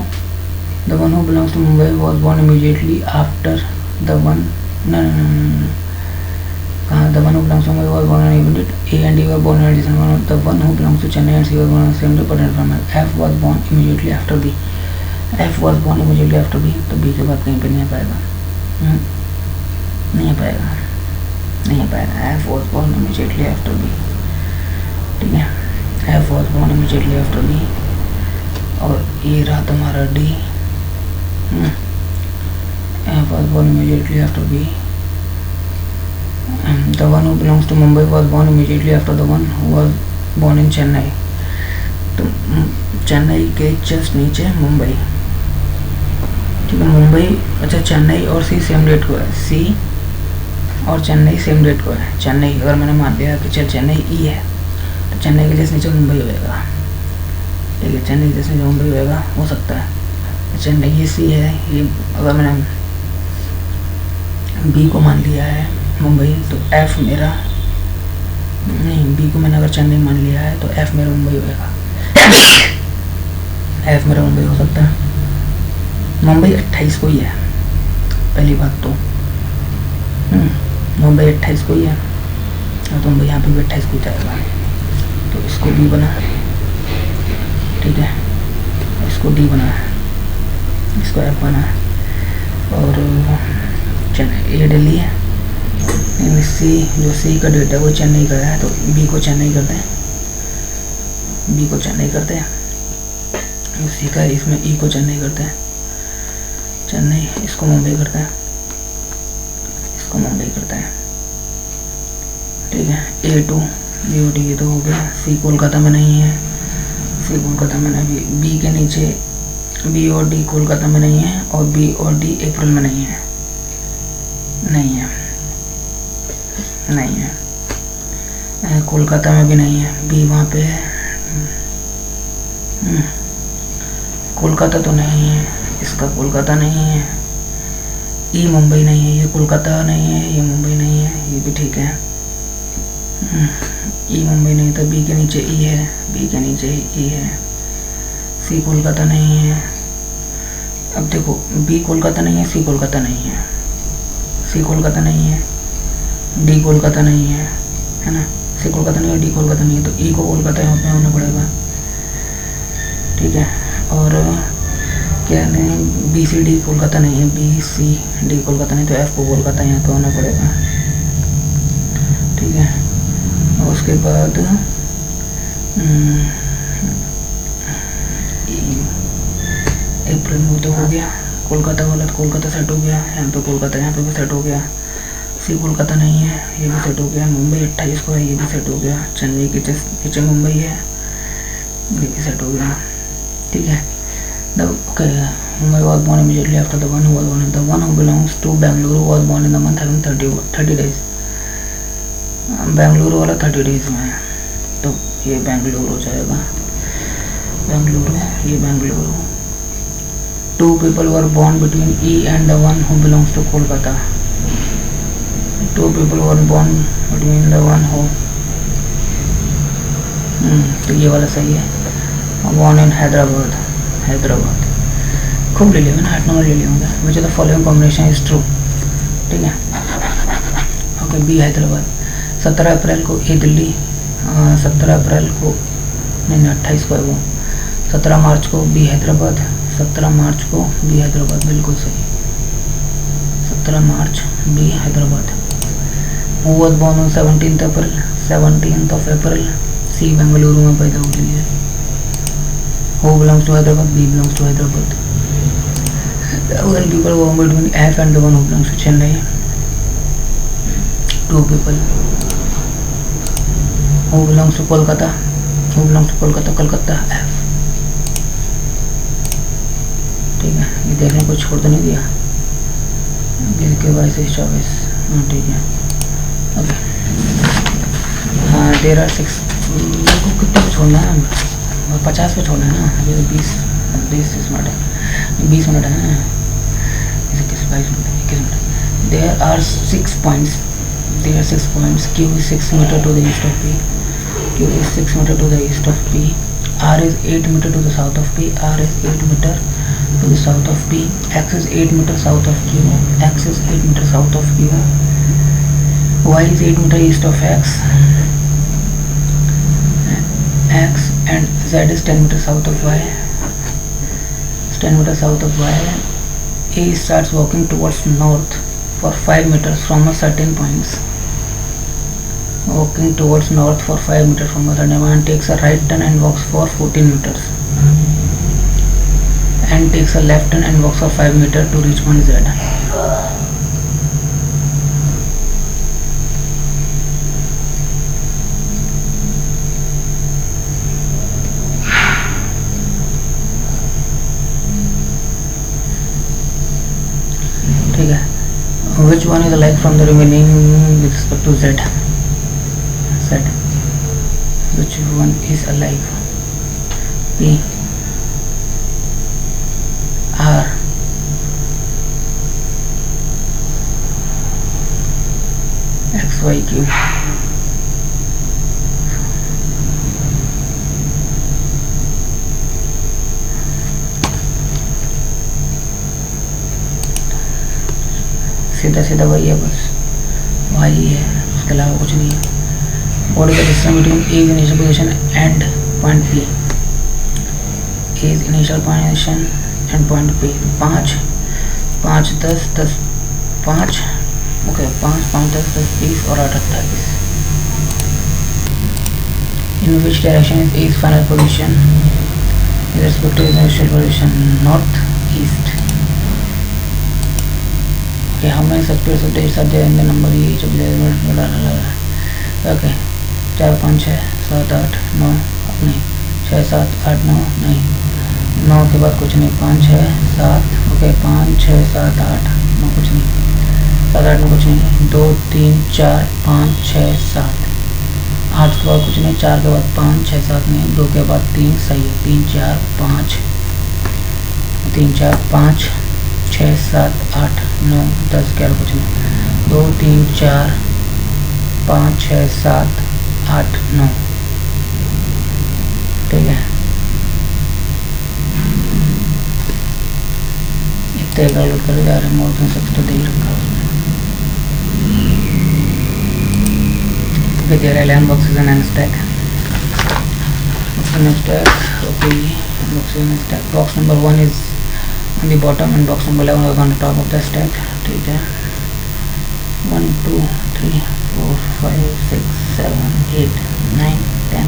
the one who belongs to Mumbai was born immediately after the one, no, कहाँ, the one who belongs to Mumbai was born on even date, A and D were born in December, the one who belongs to Chennai and C was born on the same day but different month। F was born immediately after B, F was born immediately after B, तो B के बाद कहीं पे नहीं आ पाएगा, नहीं आ पाएगा, नहीं आ पाएगा। F was born immediately after B, ठीक है, F was born immediately after B। और ये रहा तुम्हारा D, F was born immediately after B। The one who belongs to Mumbai was born immediately after the one who was born in Chennai, तो चेन्नई के just नीचे मुंबई, ठीक है। मुंबई, अच्छा चेन्नई और सी सेम डेट को है, सी और चेन्नई सेम डेट को है। चेन्नई अगर मैंने मान लिया कि चल चेन्नई ई है तो चेन्नई के जस्ट नीचे मुंबई होएगा, ठीक है। चेन्नई के जस्ट नीचे मुंबई होएगा, हो सकता है। चेन्नई ये सी है, ये अगर मैंने बी को मान लिया है मुंबई तो एफ मेरा, नहीं बी को मैंने अगर चेन्नई मान लिया है तो एफ मेरा मुंबई होएगा, एफ मेरा मुंबई हो सकता है। मुंबई 28 को ही है, पहली बात तो मुंबई 28 को ही है, तो मुंबई यहाँ पे भी 28 को जाएगा, तो इसको बी बना, ठीक है, इसको डी बना, इसको एफ बना, और चेन्नई ये दिल्ली है, सी जो सी का डेट है वो चेन्नई का है, तो बी को चेन्नई करते हैं, बी को चेन्नई करते हैं, सी का इसमें ई को चेन्नई करते हैं, चेन्नई, इसको मुंबई करते हैं, इसको मुंबई करते हैं, ठीक है। A2 BOD ये तो हो गया। सी कोलकाता में नहीं है, सी कोलकाता में नहीं, बी के नीचे बी और डी कोलकाता में नहीं है, और बी और डी अप्रैल में नहीं है, नहीं है, नहीं है, कोलकाता में भी नहीं है, बी वहाँ पे है, कोलकाता तो नहीं है, इसका कोलकाता नहीं है, ई मुंबई नहीं है, ये कोलकाता नहीं है, ये मुंबई नहीं है, ये भी ठीक है। ई मुंबई नहीं था, बी के नीचे ई है, बी के नीचे ई है, सी कोलकाता नहीं है। अब देखो बी कोलकाता नहीं है, सी कोलकाता नहीं है, सी कोलकाता नहीं है, डी कोलकाता नहीं है ना, सी कोलकाता नहीं है, डी कोलकाता नहीं है, तो ई को कोलकाता यहाँ पे होना पड़ेगा, ठीक है। और क्या नहीं, बी सी डी कोलकाता नहीं है, बी सी डी कोलकाता नहीं, तो एफ को कोलकाता यहाँ पे होना पड़ेगा, ठीक है। और उसके बाद अप्रैल में तो हो गया कोलकाता वाला, तो कोलकाता सेट हो गया, यहाँ पे कोलकाता यहाँ पे भी सेट हो गया, सी कोलकाता नहीं है ये भी सेट हो गया, मुंबई 28 को है ये भी सेट हो गया, चेन्नई किचन मुंबई है ये भी सेट हो गया, ठीक है। Okay, Mumbai was born immediately after the one who was born in the one who belongs to Bengaluru was born in the month having 30 days. Bengaluru वाला 30 days में है, तो ये बेंगलुरु हो जाएगा, बेंगलुरु, ये Bengaluru. Two people were born between E and the one who belongs to Kolkata. Two people were born between the one who तो ये वाला सही है, born in हैदराबाद, हैदराबाद खूब ले लिया ना, 8 नंबर ले लिया होंगे, which the following combination is true, ठीक है। Okay, B Hyderabad. 17 अप्रैल को ए दिल्ली, 17 अप्रैल को नहीं 28 को है वो, 17 मार्च को बी हैदराबाद, 17 मार्च को बी हैदराबाद, बिल्कुल सही, 17 March B Hyderabad. Who was born on 17th of April, C Bengaluru में पैदा हुई है। Who belongs to Hyderabad? B belongs to Hyderabad. When people were between F and the one who belongs to Chennai, two people. Who belongs to Kolkata? Who belongs to Kolkata? Kolkata F. ठीक है, ये देखने को छोड़ तो नहीं दिया, के 22-24, हाँ ठीक है, ओके। हाँ, there are 6, कितने को छोड़ना है, 50 पे छोड़ना है ना, अभी 20 मिनट है, 20 मिनट है, 22 minute, 21 minute. There are 6 points, Q is 6 meter to the east of P, Q is 6 meter to the east of P, R is 8 meter to the south of P, R is 8 meter to the south of P, X is 8 meter south of Q, X is 8 meter south of Q, Y is 8 meter east of X, and Z is 10 meter south of Y, 10 meter south of Y. A starts walking towards north for 5 meters from a certain point. Walking towards north for 5 meters from a certain point, takes a right turn and walks for 14 meters. And takes a left turn and walks for 5 meters to reach point Z. Which one is alike from the remaining with respect to Z? Z. Which one is alike? P, R, X, Y, Q. सीधा सीधा वही है, बस वही है, उसके अलावा कुछ नहीं है। What is the distance between A's initial position and point P? A's initial position and point P 5, 5, 10, 10, 5, okay 5, 5, 10, 10, 20 और 8, 28। In which direction is A's final position with respect to his initial position? North, east. Okay, how many such pairs of dates are there in the number each of the okay 4, 5, 6, 7, 8, 9 नहीं 6, 7, 8, 9 नहीं 9 के बाद कुछ नहीं 5, 6, 7 okay 5, 6, 7, 8 9 कुछ नहीं 7, 8 9 कुछ नहीं 2, 3, 4, 5, 6, 7 8 के बाद कुछ नहीं 4 के बाद 5, 6, 7 नहीं 2 के बाद 3 सही है 3, 4, 5 3, 4, 5 6, 7, 8, 9, 10, 11 कुछ नहीं 2, 3, 4, 5, 6, 7, 8, 9 ठीक है। इतने कैलकुलेट कर जा रहे हैं, मोर देन 6 तो दे ही रखा उसने। There are 11 boxes and a stack. Box and stack. Okay, box and stack. Box number 1 is on the bottom and box number 11 on the top of the stack. ठीक है, 1 2 3 4 5 6 7 8 9 10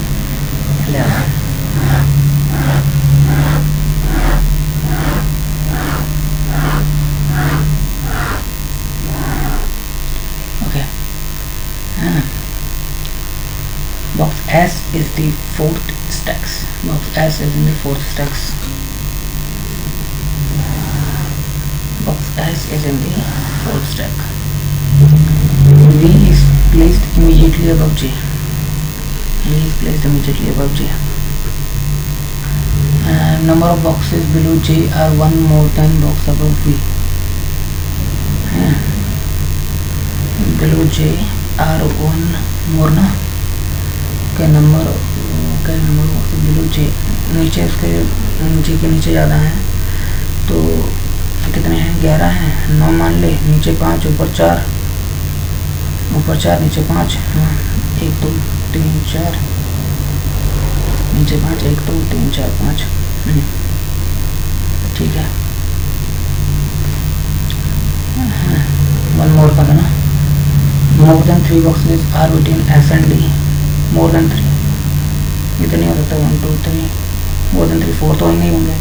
11. Okay. Box S is the fourth stacks. Box S is in the fourth stacks. Box S is in the fourth stack. V is placed immediately above J. V is placed immediately above J. Number of boxes below J are one more than box above V. Below J are one more ना के number boxes below J, नीचे उसके J के नीचे ज़्यादा हैं, तो कितने हैं? 11 हैं। 9 मान ले, नीचे 5, ऊपर 4, नीचे 5। 1 2 3 4, नीचे 5, 1 2 3 4 5। ठीक है, वन मोर का ना, more than 3 boxes are between S and D. More than 3 ये तो नहीं हो सकता। 1 2 3 मोर देन 3, 4 तो नहीं होंगे।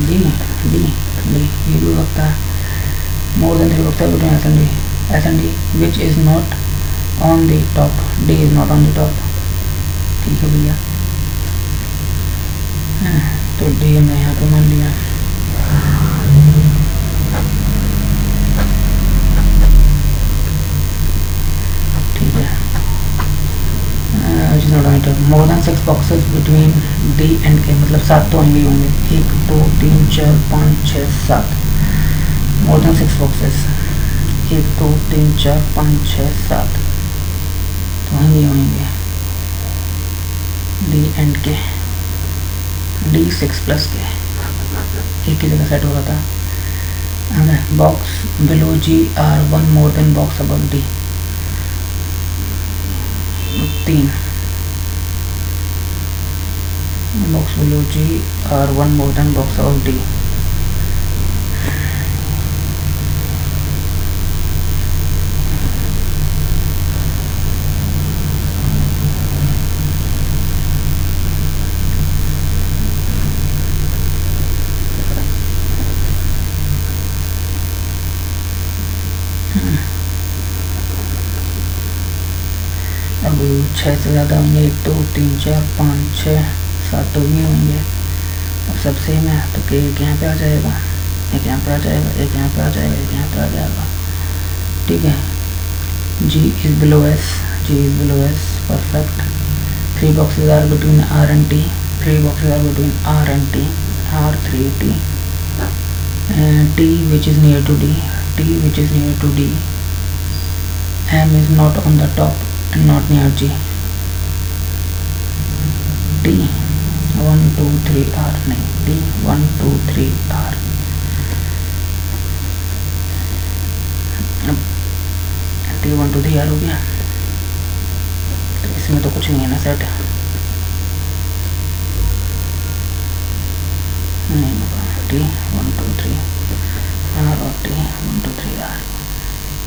डी डी डी ये भी हो सकता है। More than 3 boxes between S and D which is not on the top. D is not on the top. ठीक है भैया, तो डी हमने यहाँ पे मान लिया। ठीक है, which is not on the top. More than 6 boxes between D and K, मतलब 7 तो होंगे 1 2 3 4 5 6 7। More than 6 boxes, 1 2 3 4 5 6 7 तो होंगे D and K। D 6 plus K एक ही जगह सेट हो रहा था। Box below G are one more than box above D। 3 box below G are one more than box above D। अब 6 से ज़्यादा होंगे, 1 2 3 4 5 6 7 तो भी होंगे। अब सब सेम है तो के एक यहाँ पे आ जाएगा, एक यहाँ पे आ जाएगा, एक यहाँ पे आ जाएगा, एक यहाँ पे आ जाएगा। ठीक है, G is below S, G is below S, perfect. 3 boxes are between R and T, 3 boxes are between R and T, R 3 T, T which is near to D, T which is near to D, M is not on the top and not near G, T 1 2 3 R नहीं, T 1 2 3 R। T 1 2 3 R हो गया, तो इसमें तो कुछ नहीं है ना सेट, नहीं होगा। T 1 2 3 R और T 1 2 3 R।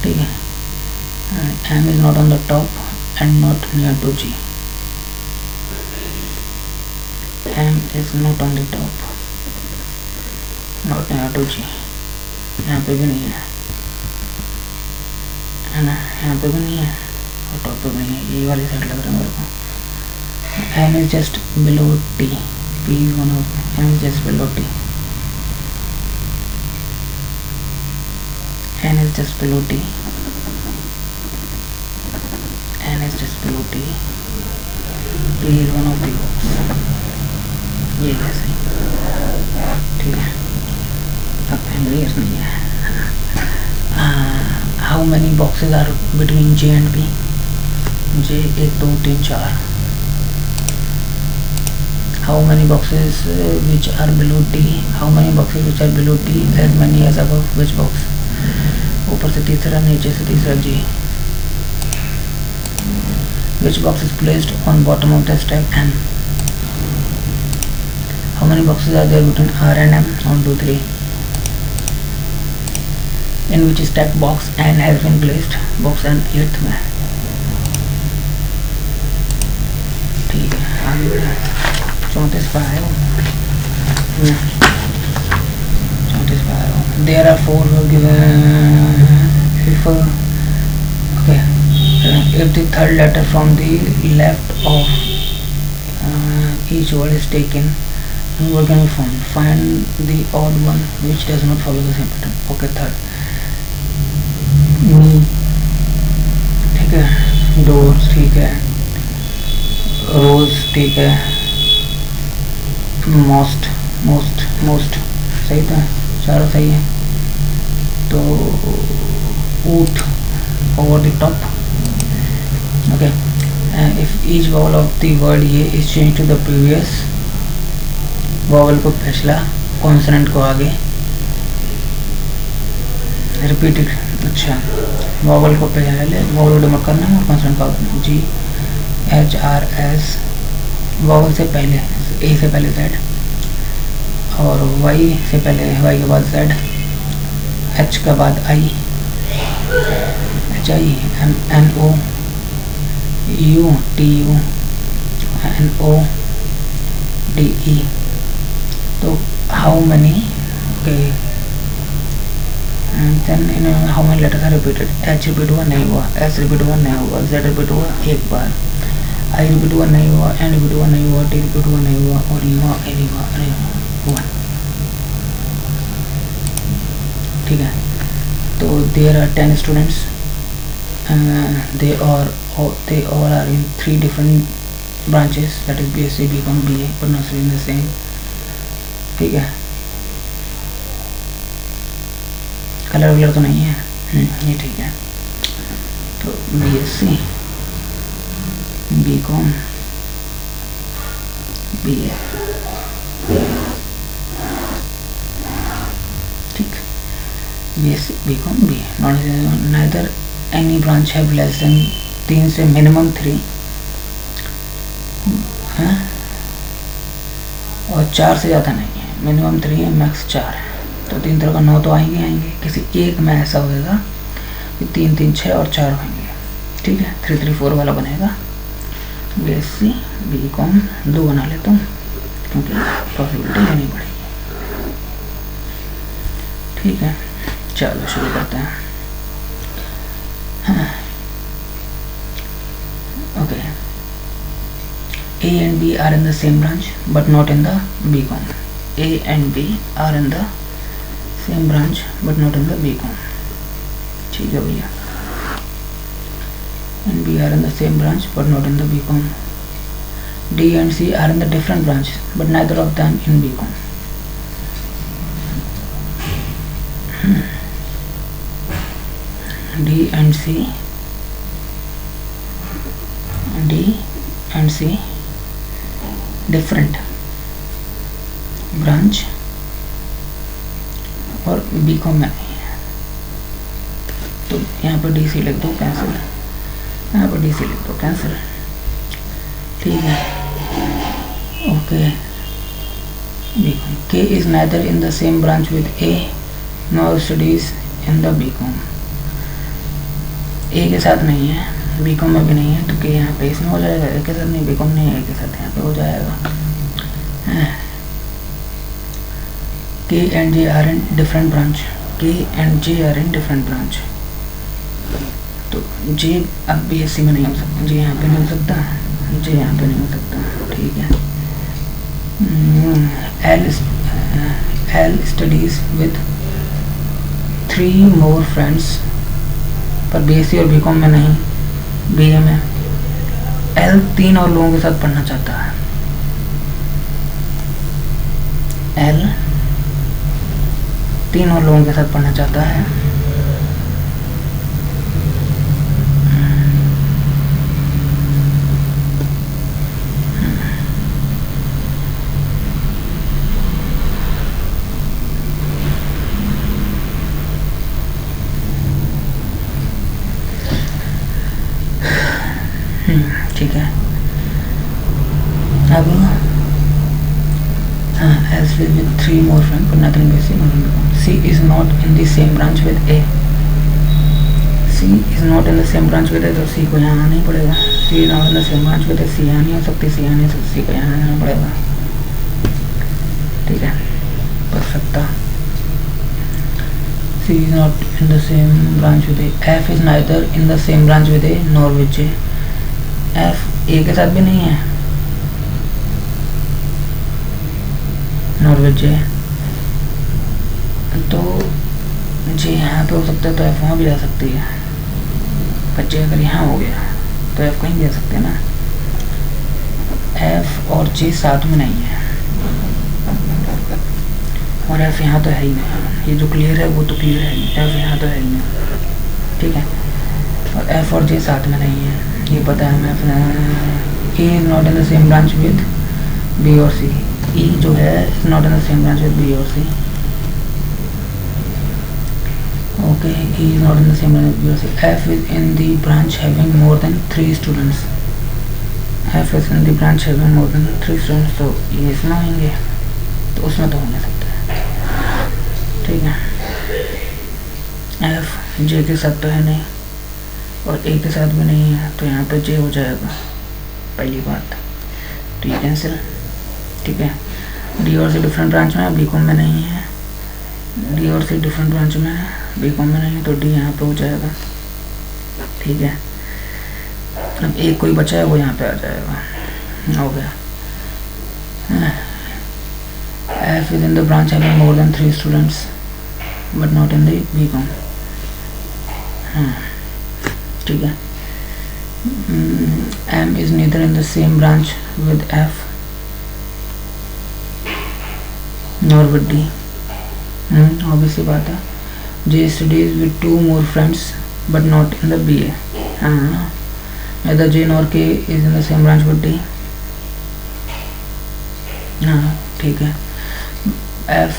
ठीक है, M is not on the top and not near to G, M is not on the top, not near to G। यहाँ पे भी नहीं है ना, यहाँ पे भी नहीं है और टॉप पे भी नहीं है, ये वाली साइड लग रहा है मेरे को। M is just below T, P is one of M is just below T, N is just below T, N is just below T, P is one of the box। ये है सही, ठीक है। अब एंग्लियर्स नहीं है। How many boxes are between J and P? J 1 2 3 4। How many boxes which are below T? How many boxes which are below T as many as above which box? ऊपर से तीसरा, नीचे से तीसरा G। Which box is placed on bottom of the stack N? How many boxes are there between R and M? 1 2 3। in which stack box and has been placed box and 8th में. ठीक है, आगे बढ़े. 34 पर आए हो. 34 पर आए हो. There are 4 given if okay if the third letter from the left of each word is taken, what can be found? Find the odd one which does not follow the same pattern. Okay, third. ठीक है. Doors ठीक है. रोज ठीक है. Most सही था. सारा सही है. तो out over the top. Okay. If each vowel of the word ये is change to the previous vowel को पिछला कॉन्सोनेंट को आगे रिपीटेड. अच्छा, वॉवल को पहले वॉवल डिमोट करना है और कॉन्सोनेंट को आगे. जी एच आर एस वॉवल से पहले ए से पहले जेड और वाई से पहले वाई के बाद जेड. एच के बाद I H I N O U T U N O D E. तो how many okay then in how many letters are repeated. H repeat हुआ नहीं हुआ. एस रिपीट हुआ नहीं हुआ. जेड रिपीट हुआ एक बार. आई रिपीट हुआ नहीं हुआ. एन रिपीट हुआ नहीं हुआ. टी रिपीट हुआ नहीं हुआ. और यू हुआ. ठीक है. तो there are 10 students. they all are in 3 different branches, that is BSc, BCom, BA, but not in the same. ठीक है. कलर वलर तो नहीं है. ये ठीक है. तो BSc, BCom, BA. ठीक. BSc, BCom, BA. Neither any branch have less than 3 से minimum 3 है और 4 से ज़्यादा नहीं है. मिनिमम 3 है, मैक्स 4 है. तो 3 तरह का 9 तो आएंगे. किसी एक में ऐसा होएगा कि 3 3 6 और 4 होंगे. ठीक है. 3 3 4 वाला बनेगा. BSc, BCom 2 बना लेता हूँ क्योंकि पॉसिबिलिटी लेनी पड़ेगी. ठीक है. चलो शुरू करते हैं. Okay. A and B are in the same branch but not in the BCom. A and B are in the same branch but not in the BCom. ठीक है भैया. And B are in the same branch but not in the BCom. D and C are in the different branches but neither of them in BCom. D and C different branch और BCom में नहीं है. तो यहाँ पर DC लिख दो cancel. यहाँ पर DC लिख दो कैंसिल. ठीक है. Okay. BCom. K is neither in the same branch with A nor studies in the BCom. ए के साथ नहीं है, BCom में भी नहीं है. तो के यहाँ पे इसमें हो जाएगा. ए के साथ नहीं, BCom नहीं है, ए के साथ यहाँ पे हो जाएगा. K and J are in different branch. K and J are in different branch. तो J अब BSc में नहीं हो सकता. J यहाँ पे नहीं हो सकता. J यहाँ पे नहीं हो सकता. ठीक है. L studies with 3 more friends. पर BSc और BCom में नहीं, BA में. L 3 और लोगों के साथ पढ़ना चाहता है. L 3 और लोगों के साथ पढ़ना चाहता है. ठीक है. अब as with 3 more friends but nothing BSc. C is not in the same branch with A. C is not in the same branch with है तो C को यहाँ आना ही पड़ेगा. C is not in the same branch with है, C यहाँ नहीं हो सकती, C यहाँ नहीं हो सकती, C को यहाँ आना पड़ेगा. ठीक है, perfect. C is not in the same branch with A. F is neither in the same branch with A nor with J. F A के साथ भी नहीं है, nor with J. तो J यहाँ पे हो सकता है तो F वहाँ भी जा सकती है. बच्चे अगर यहाँ हो गया तो F कहीं भी जा सकते हैं ना. F और J साथ में नहीं है और F यहाँ तो है ही नहीं. ये जो क्लियर है वो तो क्लियर है ही, F यहाँ तो है ही नहीं. ठीक है, और F और J साथ में नहीं है, ये पता है हमें. A is not in the same branch with B और C. E जो है is not in the same branch with B और C. Okay, E is not in the same branch with B or C. F is in the branch having more than 3 students. F is in the branch having more than 3 students. तो ये इसमें होंगे तो उसमें तो हो नहीं सकता. ठीक है, F J के साथ तो है नहीं और A के साथ भी नहीं है, तो यहाँ पे J हो जाएगा पहली बात. तो ये कैंसिल. ठीक है, D और C डिफरेंट ब्रांच में है, B कॉम में नहीं है. D और C डिफरेंट ब्रांच में है, B कॉम में नहीं है, तो D यहाँ पे हो जाएगा. ठीक है, अब एक कोई बचा है वो यहाँ पे आ जाएगा. हो गया. F is in the branch having more than 3 students but not in the B com. ठीक है, M is neither in the same branch with F nor with D. Obviously बात है. J studies with 2 more friends but not in the BA. Neither J nor K is in the same branch with D. ठीक है. F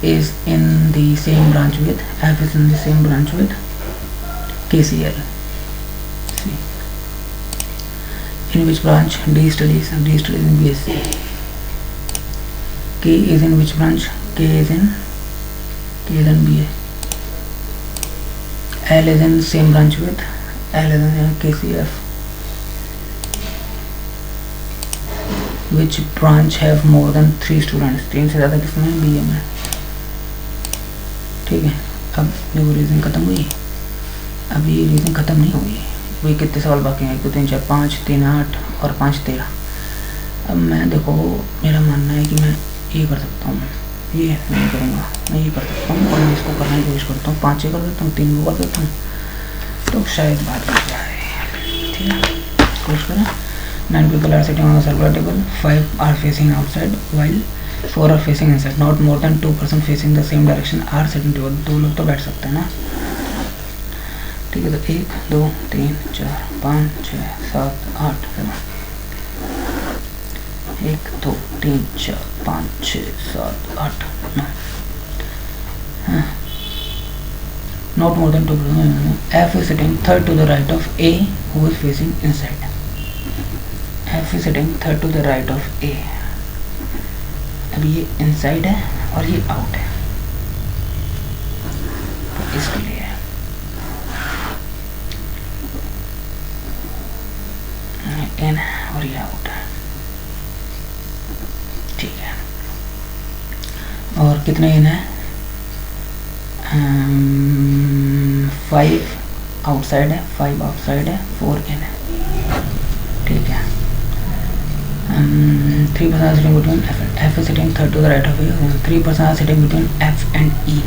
is in the same branch with KCL. See. In which branch? D studies in BSc. K is in which branch? K is in BA. L is in same branch with KCF. Which branch have more than 3 students? 3 से ज़्यादा किसमें? BA में. ठीक है, अब देखो reason खत्म हुई. अभी रीजन खत्म नहीं हुई. वही कितने सवाल बाकी हैं? 1 2 3 4 5 3 8 और 5 13. अब मैं देखो, मेरा मानना है कि मैं ये कर सकता हूँ, ये नहीं करूँगा, मैं ये कर सकता हूँ और मैं इसको करने की कोशिश करता हूँ. 5 ये कर देता हूँ, 3 वो कर देता हूँ, तो शायद बात बन जाए. ठीक है, कोशिश करें. 9 people are sitting on a circular table. 5 are facing outside while 4 are facing inside. Not more than 2 persons facing the same direction are sitting table. 2 लोग तो बैठ सकते हैं ना. ठीक है, तो 1 2 3 4 5 6 7 8 1 2 3 4 5 6 7 8 9. Not more than 2 persons. F is sitting third to the right of A who is facing inside. F is sitting third to the right of A. अब ये inside है और ये out है, तो इसके लिए in और ये out है. ठीक है, और कितने in है? 5 outside है, 5 outside है, 4 in है. ठीक है, 3 persons are sitting between F is sitting third to the right of E. 3 persons are sitting between F and E.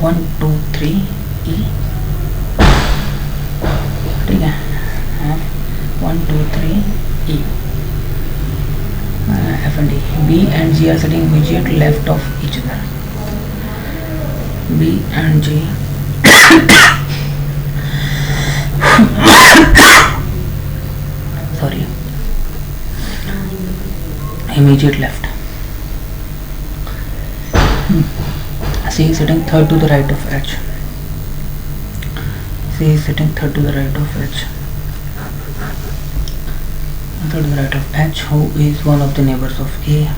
1 2 3 E. ठीक है, 1 2 3 E. F and E. B and G are sitting immediate left of each other. B and G sorry, immediate left. C is sitting third to the right of H. C is sitting third to the right of H. Third to the right of H, who is one of the neighbors of A.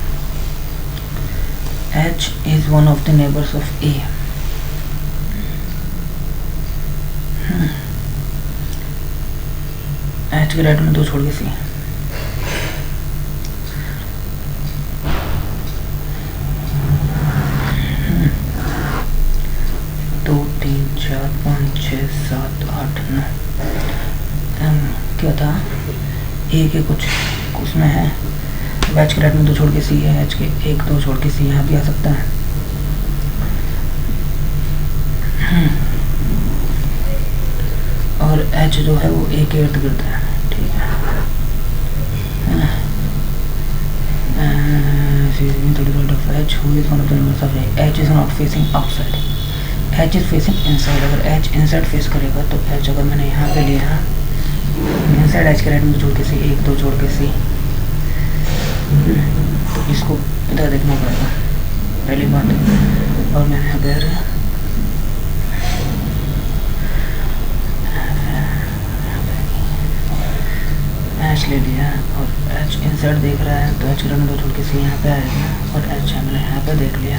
H is one of the neighbors of A. H के right में 2 छोड़ के सी, 2 3 4 5 6 7 8 9 क्या था ए के कुछ उसमें है, एच के राइट में 2 छोड़ के सी है, एच के 1 2 छोड़ के सी यहाँ भी आ सकता है। और एच जो है वो ए के इर्द गिर्द है, ठीक है। H is not facing outside, H is facing inside. अगर एच इनसाइड फेस करेगा तो एच अगर मैंने यहाँ पे लिया इनसाइड एच के राइट में 2 छोड़ के सी, 1 2 छोड़ के सी, तो इसको इधर देखना पड़ेगा पहली बात। और मैंने अगर एच ले लिया और एच इनसाइड देख रहा है तो एच के राइट में 2 छोड़ के सी यहाँ पे आएगा, और एच है मैंने यहाँ पे देख लिया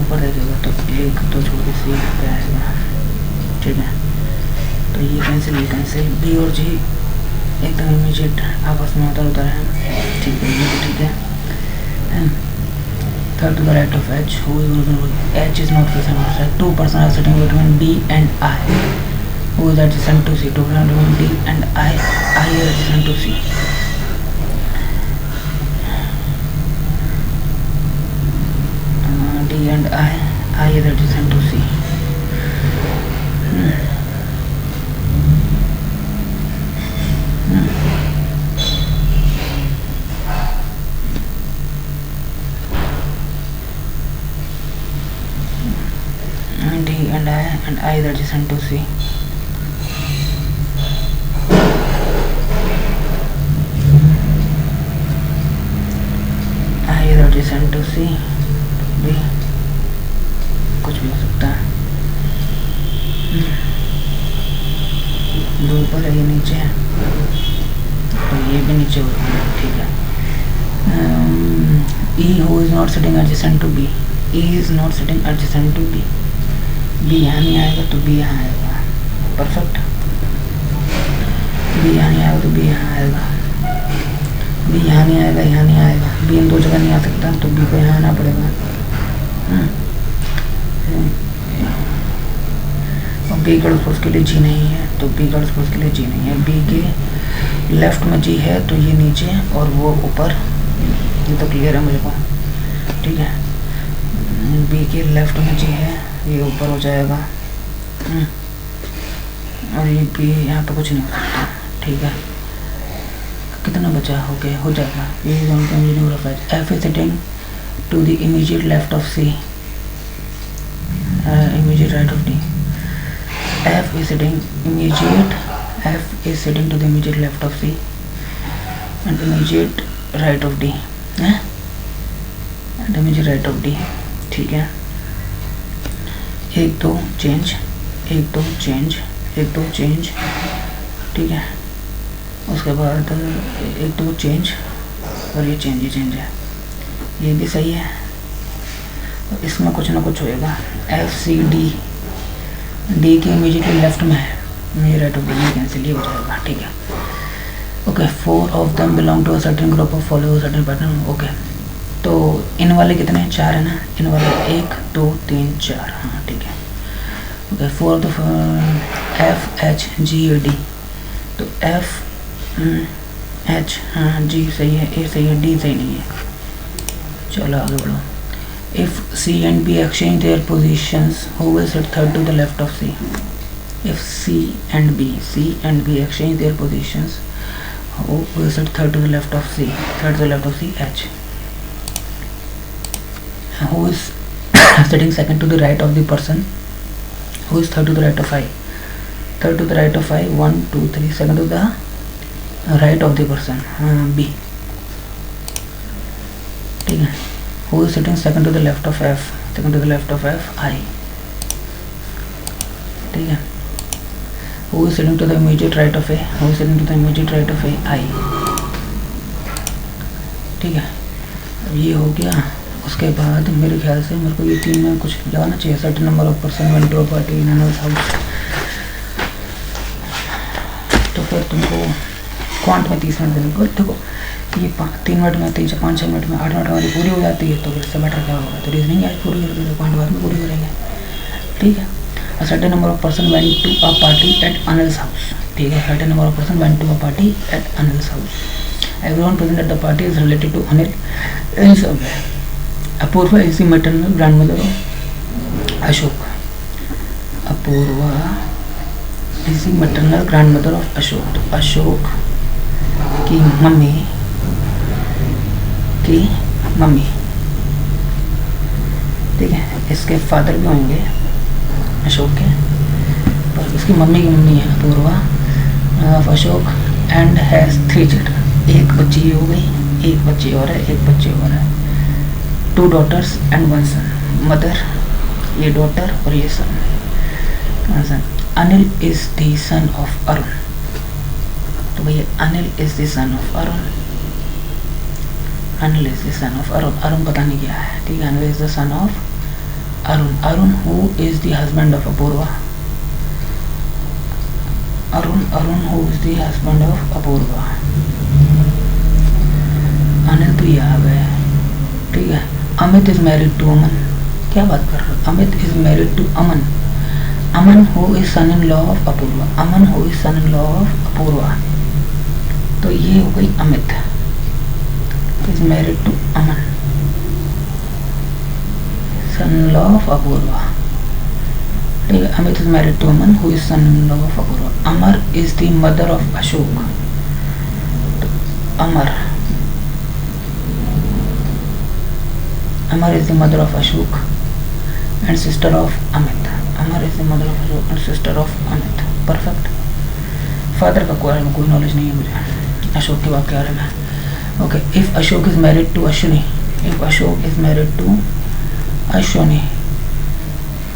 ऊपर देखेगा तो 1 2 छोड़ के सी यहाँ पे आएगा, ठीक है। तो ये कैंसिल, ये कैंसिल, बी और जी एकदम इमीडिएट आपस में उतर उतर है, ठीक है, ये भी ठीक है। Third to the right of H, H is not facing outside, 2 person are sitting between D and I, who is adjacent to C, 2 person between D and I is adjacent to C. D and I is adjacent to C. D and I is adjacent to C. adjacent to C, B, कुछ भी हो सकता है। दो ऊपर है, ये नीचे है, तो ये भी नीचे होगा, ठीक है। E who is not sitting adjacent to B, E is not sitting adjacent to B, B यहाँ नहीं आएगा तो B यहाँ आएगा, परफेक्ट। B यहाँ नहीं आएगा तो B यहाँ आएगा, B यहाँ नहीं आएगा, यहाँ नहीं आएगा, B इन 2 जगह नहीं आ सकता तो B को यहाँ आना पड़ेगा। और B गर्ल्स फोर्स के लिए G नहीं है तो B गर्ल्स फोर्स के लिए G नहीं है, B के लेफ्ट में G है तो ये नीचे और वो ऊपर, ये तो क्लियर है मुझे को, ठीक है। B के लेफ्ट में G है, ये ऊपर हो जाएगा, और ये B यहाँ पे कुछ नहीं हो सकता, ठीक है। कितना बचा हो गया, हो जाएगा। ये F is sitting to the immediate left of C, immediate right of D. F is sitting to the immediate left of C and immediate right of D, and immediate right of D, ठीक है। 1 2 change, 1 2 change, 1 2 change, ठीक है। उसके बाद 1 2 change और ये change, ये change है, ये भी सही है। इसमें कुछ ना कुछ होएगा। F C D, D के इमीडिएटली लेफ्ट में है, मेरे राइट ऑफ डी कैंसिल, ये हो जाएगा, ठीक है। Okay, 4 of them belong to a certain group of follow certain pattern. Okay, तो इन वाले कितने, 4 है ना, इन वाले 1 2 3 4, हाँ ठीक है। Okay, 4 of the F H G D, तो F H, हाँ G सही है, A सही है, D सही नहीं है। चलो आगे बढ़ो। If C and B exchange their positions, who will sit third to the left of C? If C and B exchange their positions, who will sit third to the left of C? Third to the left of C, H. Who is sitting second to the right of the person? Who is third to the right of I? Third to the right of I, 1 2 3, second to the right of the person, B, ठीक है। Who is sitting second to the left of F? Second to the left of F, I, ठीक है। Who is sitting to the immediate right of A? Who is sitting to the immediate right of A, I, ठीक है। अब ये हो गया। उसके बाद मेरे ख्याल से मेरे को ये 3 में कुछ लगाना चाहिए, certain number of person went to a party in another house. तो फिर तुमको क्वांट में 30 मिनट देने। देखो ये 3 मिनट में, 3 से 5 6 मिनट में, 8 मिनट में पूरी हो जाती है, तो फिर इससे बेटर क्या होगा? तो रीजनिंग आज पूरी करते हैं, क्वांट बाद में पूरी करेंगे, ठीक है। A certain number of person went to a party at Anil's house, ठीक है। certain number of person went to a party at Anil's house. Everyone present at the party is related to Anil in some way. Apurva is the maternal grandmother of Ashok. Apurva is the maternal grandmother of Ashok. Ashok की mummy, ठीक है। इसके father भी होंगे अशोक के, पर इसकी mummy की मम्मी है Apurva of Ashok and has 3 children. एक बच्ची हो गई, एक बच्ची और है, एक बच्चे और है। 2 daughters and 1 son। मदर, ये डॉटर और ये son. Anil is the son of Arun, तो भैया Anil is the son of Arun, Anil is the son of Arun. Arun पता नहीं क्या है, ठीक है। Anil is the son of Arun. Arun who is the husband of Apurva. Arun who is the husband of Apurva. Anil तो ये आ गए, ठीक है। Amit is married to Aman. क्या बात कर रहे हो? Amit is married to Aman. Aman who is son in law of Apurva. Aman who is son in law of Apurva, तो ये हो गई Amit is married to Aman, son in law of Apurva, ठीक है। Amit is married to Aman who is son in law of Apurva. Amar is the mother of Ashok. Amar is the mother of Ashok and sister of Amit. Amar is the mother of Ashok and sister of Amit. Perfect. Father का कोई knowledge नहीं है मुझे अशोक के बारे में। Okay, if Ashok is married to Ashwini, if Ashok is married to Ashwini,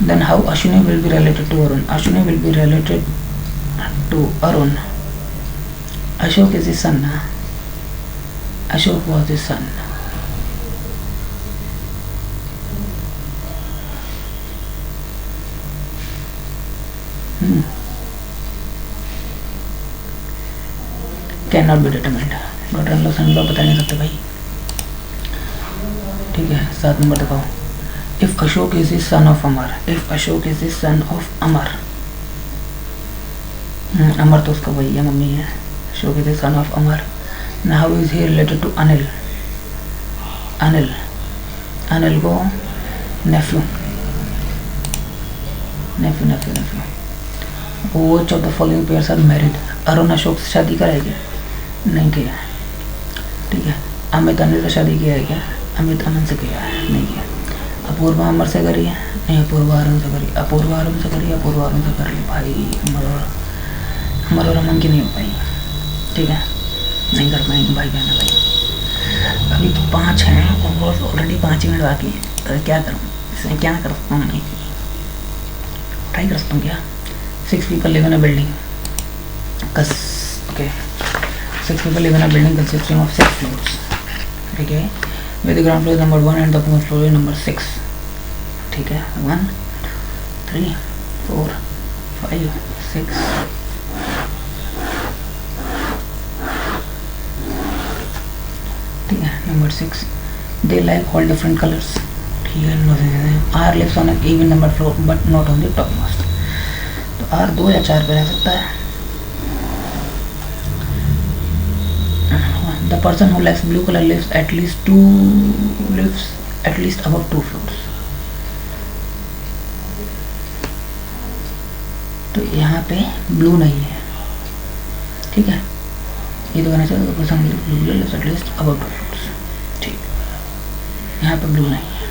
then how Ashwini will be related to Arun? Ashwini will be related to Arun. Ashok is his son. Ashok was his son. Cannot be determined. Daughter-in-law, son-in-law बता नहीं सकते भाई, ठीक है। 7 number दिखाओ। If Ashok is the son of Amar, if Ashok is the son of Amar, अमर तो उसका भैया मम्मी है। Ashok is the son of Amar. Now how is he related to Anil? Anil को nephew। Which of the following pairs are married? Arun Ashok से शादी कराएगी? नहीं किया, ठीक है। अमित अनिल से शादी किया है क्या? अमित अमन से किया है? नहीं किया। अपूर्वा अमर से करी है? नहीं। अपूर्वा अरुण से करी, अपूर्वा अरुण से करी, अपूर्वा अरुण से कर ली भाई। अमर और अमन की नहीं हो पाई, ठीक है। नहीं कर पाएंगे भाई बहन भाई। अभी तो 5 हैं और ऑलरेडी 5 मिनट बाकी है, तो क्या करूँ? इसमें क्या कर सकता हूँ? नहीं ट्राई कर सकता हूँ क्या? 6 people live in a building। Okay, 6 people live in a building consisting of 6 floors, ठीक है। With the ground floor is number 1 and the upper floor is number 6, ठीक है। 1 3 4 5 6, ठीक है। Number 6, they like all different colors, ठीक है। R lives on an even number floor but not on the topmost, तो R 2 या 4 पे रह सकता है। The person who likes blue color lives at least above 2 floors, तो यहाँ पे ब्लू नहीं है, ठीक है। ये तो कहना चाहिए the person who likes blue lives at least above 2 floors, ठीक। यहाँ पे ब्लू नहीं है।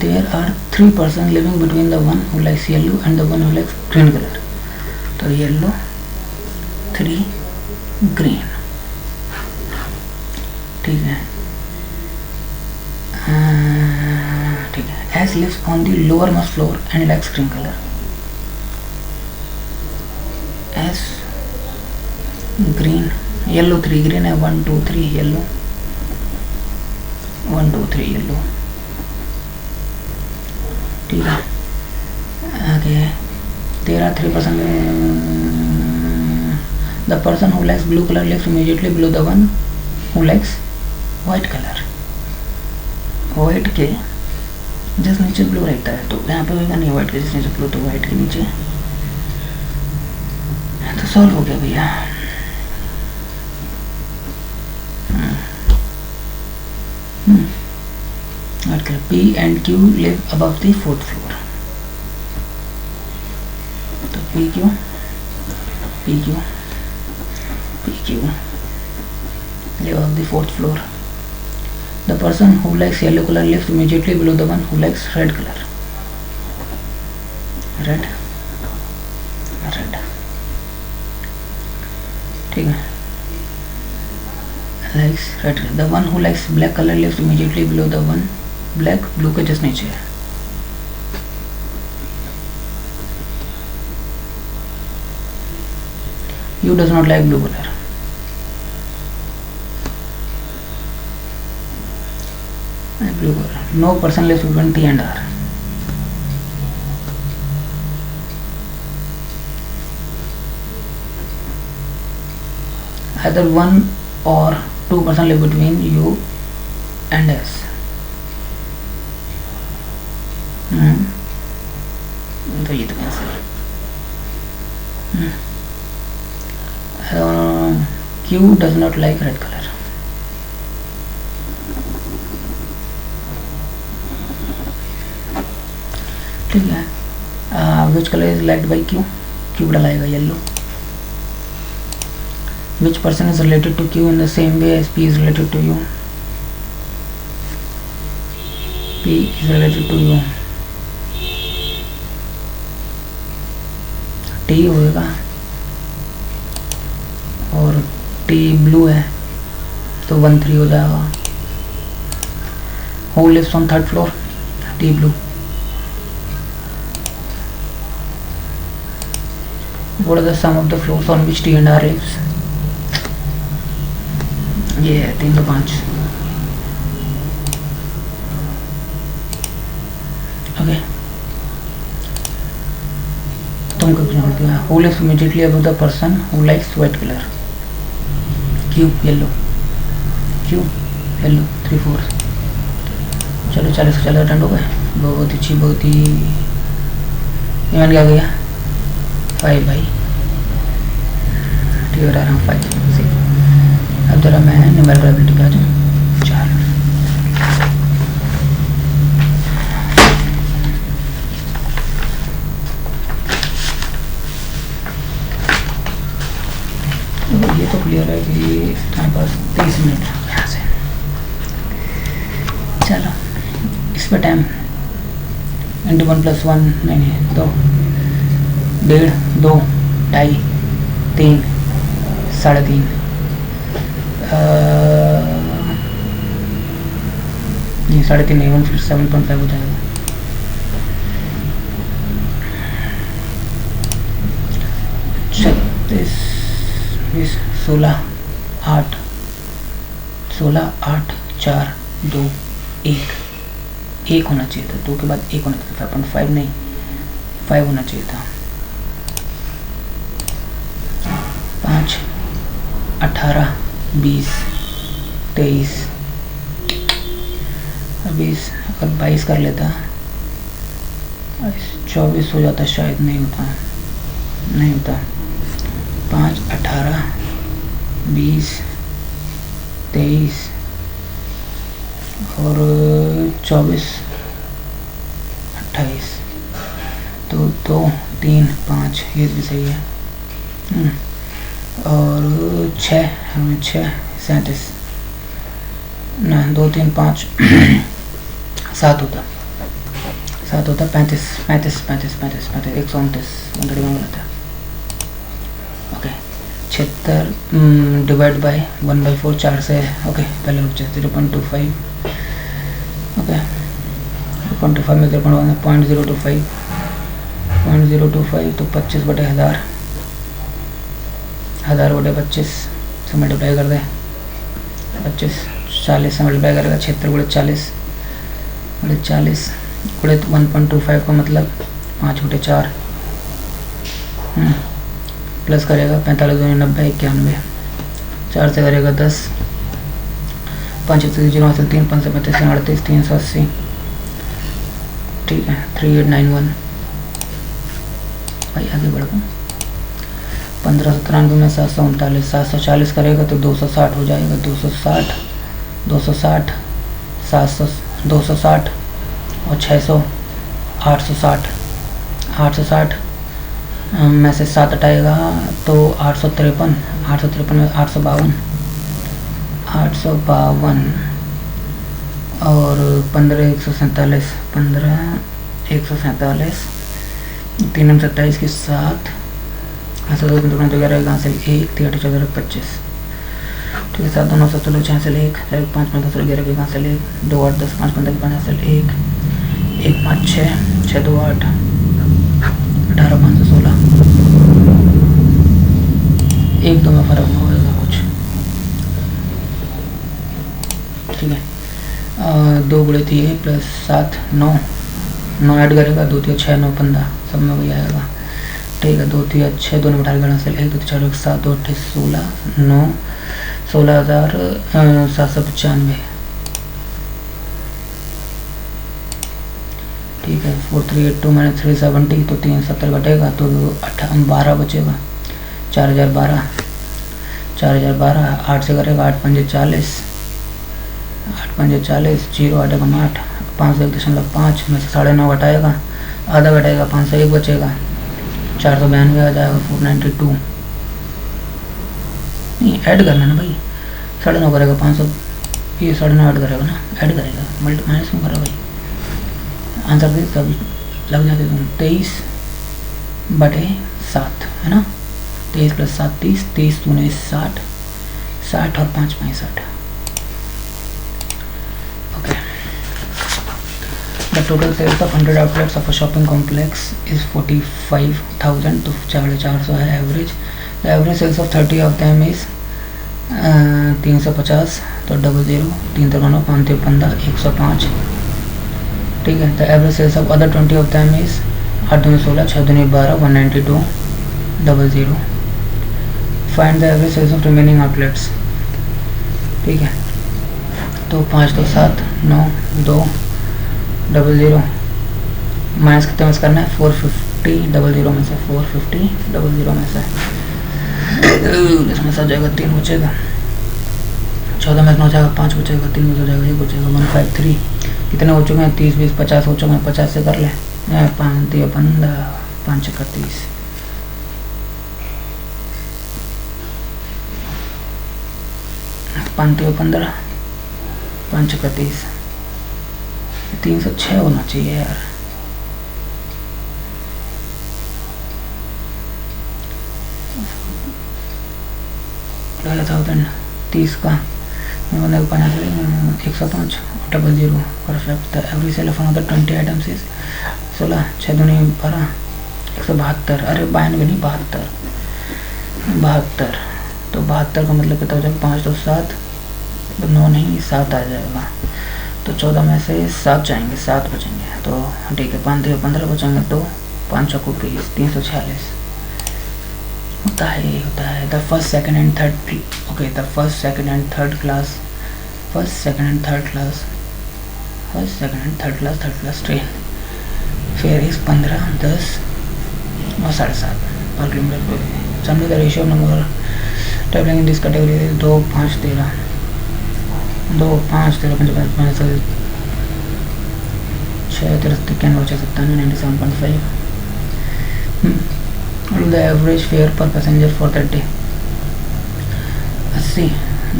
There are 3 persons living between the one who likes yellow and the one who likes green color, तो yellow 3 ग्रीन, ठीक है। ठीक है। S lives on the lowermost floor and likes green colour. S green, yellow 3 green है। 1 2 3 yellow, 1 2 3 yellow, ठीक है। आगे there are 3%. The person who likes blue color lives immediately below the one who likes white color. White के just नीचे blue रहता है, तो यहाँ पे होगा नहीं वाइट के जस्ट नीचे ब्लू, तो वाइट के नीचे, तो सॉल्व हो गया भैया। P and Q live above the 4th floor, तो PQ live above the 4th floor. The person who likes yellow color lives immediately below the one who likes red color. red ठीक है, likes red. The one who likes black color lives immediately below the one black, blue के just नीचे है। You does not like blue color. Blue color. No person lives between T and R. Either one or two person live between U and S. तो ये तो cancel. Q does not like red color. ठीक है, which color is liked by Q? Q डलाएगा yellow. Which person is related to Q in the same way as P is related to U? P is related to U. T होएगा, और T blue है तो 1-3 हो जाएगा। Who lives on 3rd floor? T blue. What are the sum of the floors on which T and R lives? ये है 3 तो 5। Okay, तुमको क्या बोलते हैं? Who lives immediately above the person who likes white color? Q yellow, 3 4। चलो 40 से 40 attend हो गए, बहुत अच्छी, बहुत ही। इवन क्या गया 5 भाई, ठीक है, 5 6। अब जरा मैं न्यूमेरिकल प्रोबेबिलिटी पे आ जाऊँ। 4 ये तो क्लियर है कि हमारे पास 30 मिनट यहाँ से। चलो इस पर टाइम इंटू 1 + 1 नहीं है, तो 1.5 2 2.5 3 3.5 ये 3.5 नहीं, 1 फिर 7.5 हो जाएगा। छत्तीस 16 8 4 2 1 होना चाहिए था, 2 के बाद 1 होना चाहिए था, 5.5 नहीं 5 होना चाहिए था। 5 18 20 23 20 अगर 22 कर लेता, 24 हो जाता, शायद नहीं होता 5 18 20 23 और 24 28, तो 2 3 5 ये भी सही है। और 6 37 ना 2 3 5 7 होता 35 129 था। ओके 76 डिवाइड बाय 1/4 4 से। ओके पहले रुक जाए 0.25। ओके 0.25 में 0.025 तो 25/1000 1000/25 से मल्टीप्लाई कर दे। 25 40 से मल्टीप्लाई करेगा, 76 40 40 गुणे 1.25 का मतलब 5/4 प्लस करेगा 45 दूनी 90 91, 4 से करेगा 10, 5 से 0 हासिल 3, 5 से 35 38 380, ठीक है 3891। भाई आगे बढ़ो, 1593 में 739, 740 करेगा तो 260 हो जाएगा, 260 260 700 260 और 600 860 860 में से 7 हटाएगा तो 853 853 में 852 और 15 147 15 147 3 27 की 7 ऐसा 2 2 11 हासिल 1 3 8 14 25, ठीक है 7 2 9 7 चलो 6 हासिल 1 5 5 10 11 के हासिल 1 2 8 10 5 15 5 हासिल 1 1 5 6 6 2 8 18 5 से 16, 1 2 में फर्क ना होगा कुछ, ठीक है 2 गुणे 3 प्लस 7 9 9 ऐड करेगा 2 3 6 9 15 सब में वही आएगा, ठीक है 2 3 6 2 में 18 से 1 2 4 7 2 8 16 9 16,795, ठीक है 4382 माइनस 370 तो 370 घटेगा तो 12 बचेगा, 4012 8 से करेगा 8 5 40 8 5 40 0 8 कम 8 501.5 में से 9.5 घटाएगा, आधा घटाएगा 501 बचेगा, 492 आ जाएगा 492, नहीं ऐड करना ना भाई, 9.5 करेगा 500 ये 9.5 ऐड करेगा ना, ऐड करेगा मल्टी माइनस में करेगा भाई, आंसर दे तब लग जाते तुम 23/7 है ना, 23 + 7 30 23 दूने 60 60 और 5 65, okay. The total sales of 100 outlets of a shopping complex is 45,000, तो 450 है average. The average sales of 30 of them is 350, तो 00 3 3 5 15 105, ठीक है। The average sales of other 20 of them is 8 दूनी 16 6 दूनी 12 192 00। Find the average sales of remaining outlets, ठीक है। तो 5 2 7 9 2 00 माइनस कितने में से करना है 450 00 में से 450 00 में से इसमें से जाएगा 3 बचेगा, 14 में से 9 जाएगा 5 बचेगा, 3 में से जाएगा 1 बचेगा 153। कितने हो चुके हैं 30 20 50 हो चुके हैं, 50 से कर ले 5 3 15 5 31 5 3 15 5 31 306 होना चाहिए यार, था 30 का 105 00 perfect. Every sale of another 20 items is 16 6 दूनी 12 172, अरे 92 नहीं 72, तो 72 का मतलब कितना हो जाएगा 5 2 7 9 नहीं 7 आ जाएगा, तो 14 में से 7 जाएंगे 7 बचेंगे, तो ठीक है 5 3 15 बचेंगे, तो 5 चौको 20 346 होता है। The first second and third, okay the first second and third class third class train fair is 15 10 और 7.5 पर किलोमीटर। समझे the ratio number travelling in this category 2 5 13 2 5 13 55 6 13 97 97.5। The average fare per passenger for that day 80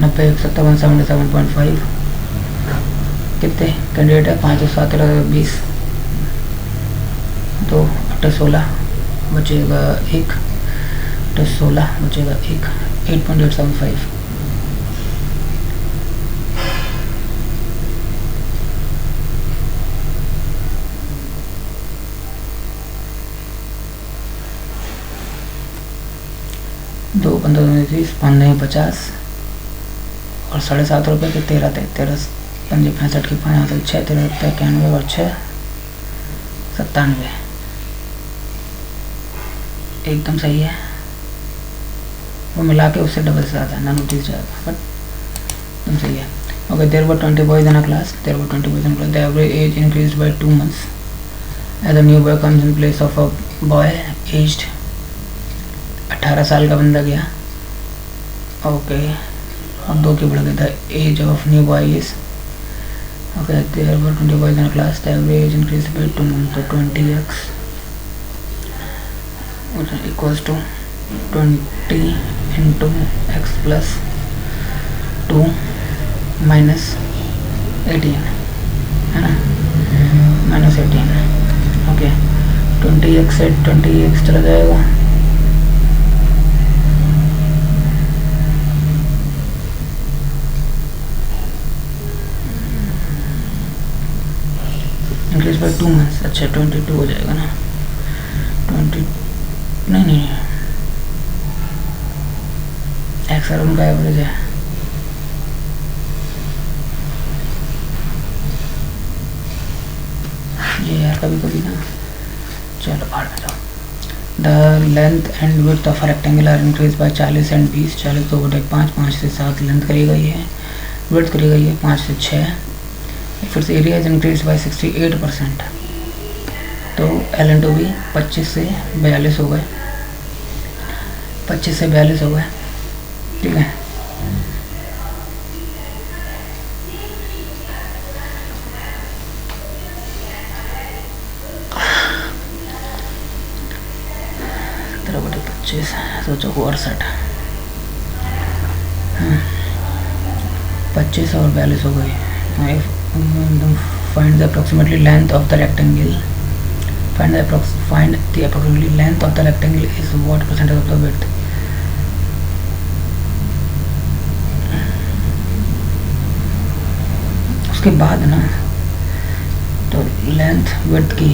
90 57 77.5। कितने candidate है 5 7 20 तो 8 16 बचेगा 1 8 16 बचेगा 1 8.875। दो 15 30 15 50 और 7.5 रुपये के 13 थे 13 5 65 के 5 हासिल 6 13 91 और 6 97। एकदम सही है, वो मिला के उससे डबल से ज़्यादा है, नन ऑफ दिस ज़्यादा, बट एकदम सही है। Okay, there were 20 boys in a class, there were 20 boys in class, the average age increased by 2 months as a new boy comes in place of a boy aged 18 साल का बंदा गया। Okay, अब 2 की बढ़ गया, the age of new boy is, okay, there were 20 boys in a class, the average age increased by 2 months, तो 20x equals to 20 into X plus 2 minus 18 है ना, माइनस 18। ओके, 20x से 20x चला जाएगा, इंक्रीज बाय 2 months, अच्छा 22 हो जाएगा ना, 20 नहीं एक्स आर उनका एवरेज है, ये यार कभी कभी ना, चलो बाहर में जाओ। The length and width of rectangle are increase by 40 and 20, 40 तो 5, 5 से 7 लेंथ करी गई है, विड्थ करी गई है 5 से 6, फिर से एरिया इज इंक्रीज बाय 68%, तो एल इंटू बी 25 से 42 हो गए, 25 से 42 हो गए, ठीक है। बटे 25 सोचो 68, 25 और 42 हो गई। Find the approximately length of the rectangle, find the approximately length of the rectangle is what percentage of the width, उसके बाद ना तो लेंथ विड्थ की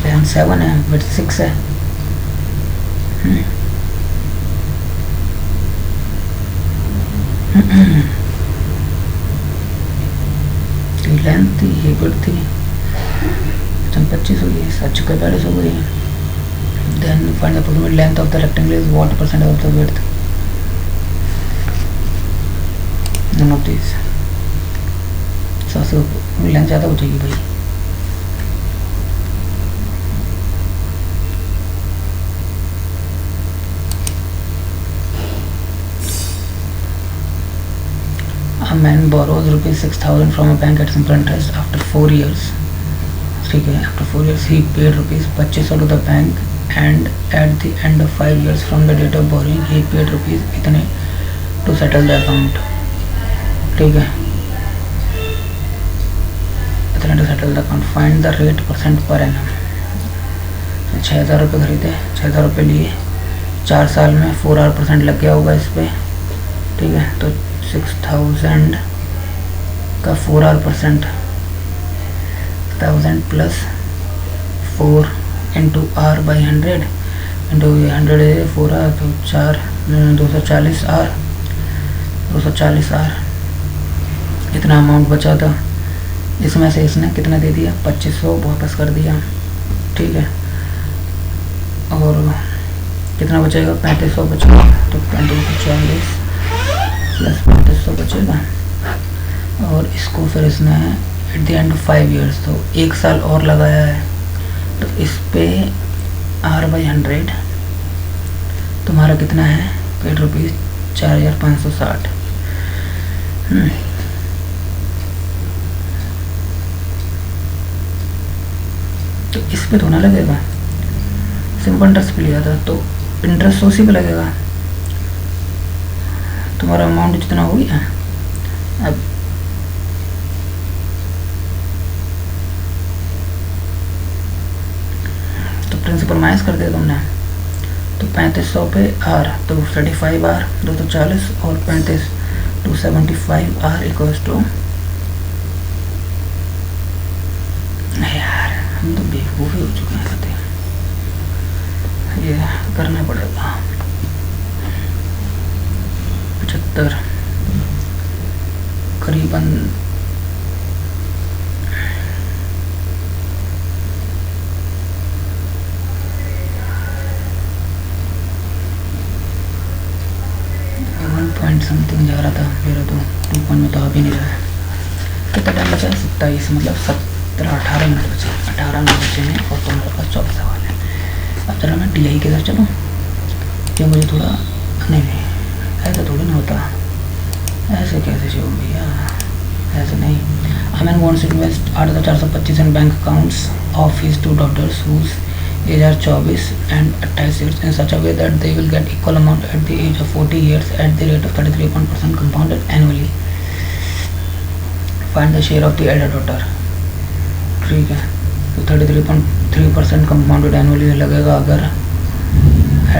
लेंथ 7 है, विड्थ 6 है, लेंथ थी, ये विड्थ थी, 25 हो गई, 42 हो गई। Then find the approximate length of the rectangle is what percent of the width, none of this, 700 length ज़्यादा हो जाएगी भाई। A man borrows ₹6,000 from a bank at simple interest after 4 years. ठीक है, after 4 years he paid ₹2500 to the bank, and at the end of 5 years from the date of borrowing he paid इतने to settle the account. ठीक है, इतने to settle the account. Find the rate % per annum. 6,000 रुपये खरीदे, 6,000 रुपये लिए, 4 साल में 4% लग गया होगा इस पर, ठीक है। तो 6,000 का 4% 1000 plus 4 into R by 100 into 100 4 R, तो 4 240 आर, 240 आर, इतना अमाउंट बचा था, इसमें से इसने कितना दे दिया, 2500 वापस कर दिया, ठीक है। और कितना बचेगा, 3500 बचेगा, तो 3540 प्लस 3500 बचेगा, और इसको फिर इसने at the end of 5 years, तो 1 साल और लगाया है, तो इस पे R/100 तुम्हारा कितना है, ₹4,560। तो इस पे थोड़ा लगेगा, सिंपल इंटरेस्ट पे लिया था तो इंटरेस्ट उसी पे लगेगा, तुम्हारा अमाउंट जितना हो गया। अब तो प्रिंसिपल माइनस कर दिया तुमने, तो 3500 पे आर, तो 35 आर 240 और 35 275 आर इक्वल्स टू, यार हम तो बेवकूफ़ हो चुके हैं, कहते ये करना पड़ेगा। 75 करीबन समथिंग जा रहा था, मेरा तो 2 पॉइंट में तो आ भी नहीं रहा है। कितना टाइम बचा है? 27, मतलब 17-18 मिनट बचे, 18 मिनट बचे हैं और तुम्हारे पास 24 सवाल है। अब जरा मैं DI के साथ चलूँ, ये मुझे थोड़ा नहीं ऐसा थोड़ी ना होता, ऐसे कैसे शिवम भैया, ऐसे नहीं। Aman wants to invest 8,425 in bank accounts of his 2 daughters whose age are 24 and 28 years in such a way that they will get equal amount at the age of 40 years at the rate of 33% compounded annually. Find the share of the elder daughter. ठीक है, तो 33.3% compounded annually लगेगा अगर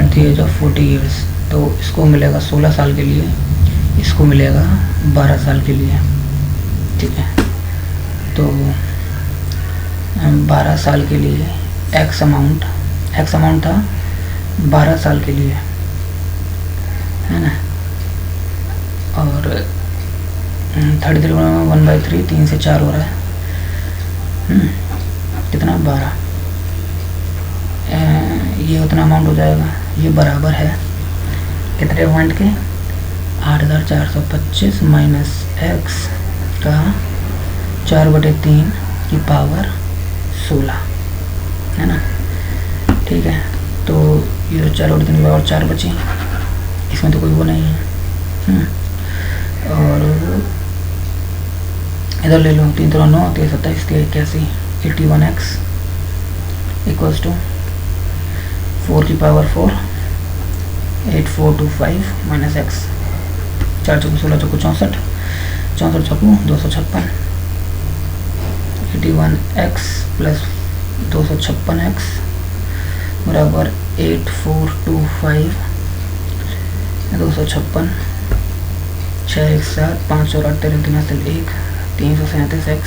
at the age of 40 years, तो इसको मिलेगा 16 साल के लिए, इसको मिलेगा 12 साल के लिए। ठीक है, तो 12 साल के लिए एक्स अमाउंट था 12 साल के लिए, है ना। और 33 में 1/3, 3 से 4 हो रहा है, कितना 12, ये उतना अमाउंट हो जाएगा। ये बराबर है कितने पॉइंट के? 8,425 माइनस एक्स का 4/3 की पावर 16, है ना। ठीक है, तो ये 4/3 और 4 बची, इसमें तो कोई वो नहीं है। और इधर ले लो, 3 3 9, 3 27, 3 81, 81x इक्वल्स टू 4 की पावर 4, 8425 माइनस एक्स, 4 चौको 16, चौको 64, 64 चौको 256, 81x प्लस 256x बराबर 8425, 256, 6 1 7, 5 और 8 13 3 हासिल 1, 337x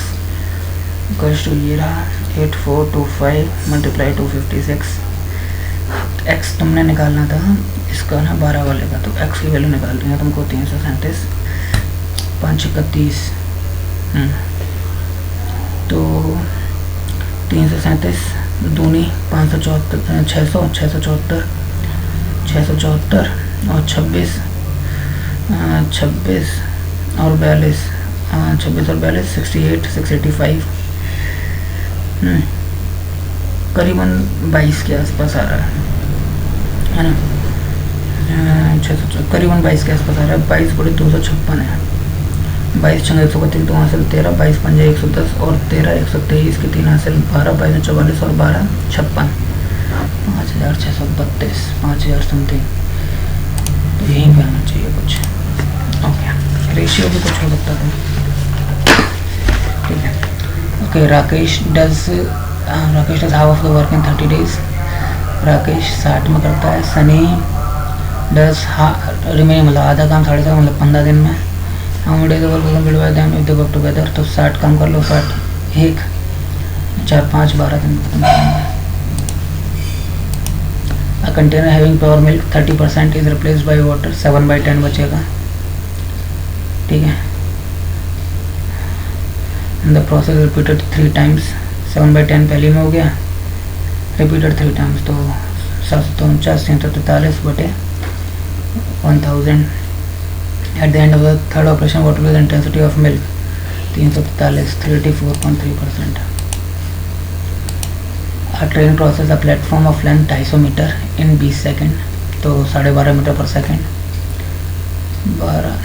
इक्वल्स टू ये रहा 8425 मल्टीप्लाई 256। x तुमने निकालना था इसका ना 12 वाले का, तो x की वैल्यू निकाल रही है तुमको 337, 5 31, तो 337 दूनी 574, 674 और 26 और 42, 26 और 42 68, 685, करीबन 22 के आसपास आ रहा है ना। 600 करीबन 22 के आसपास आ रहा है। 22 बड़े 256 है, 22 छंग 132, 2 हासिल 13, 22 पंजे 110 और 13 123 के 3 हासिल 12, 22 44 और 12 56, 5,632, 5,000 समथिंग, तो यहीं पे आना चाहिए कुछ। ओके, रेशियो भी कुछ हो सकता था। ठीक है, okay. Rakesh does half of the work in 30 days। Rakesh 60 में करता है। सनी डज रिमेन, मतलब आधा काम 7.5, मतलब 15 दिन में। हम days work divide them if they work together, तो 60 कम कर लो, 60 1 4 5 12 दिन। A container having pure milk 30% is replaced by water, 7/10 बचेगा। ठीक है, द प्रोसेस रिपीटेड 3 times, 7/10 पहले में हो गया, रिपीटेड 3 times, तो 749 343 बटे 1000। At the end of the third operation, what will be the intensity of milk? 343, 34.3%. A train crosses a platform of length 250 meter in 20 second, तो 12.5 मीटर पर second.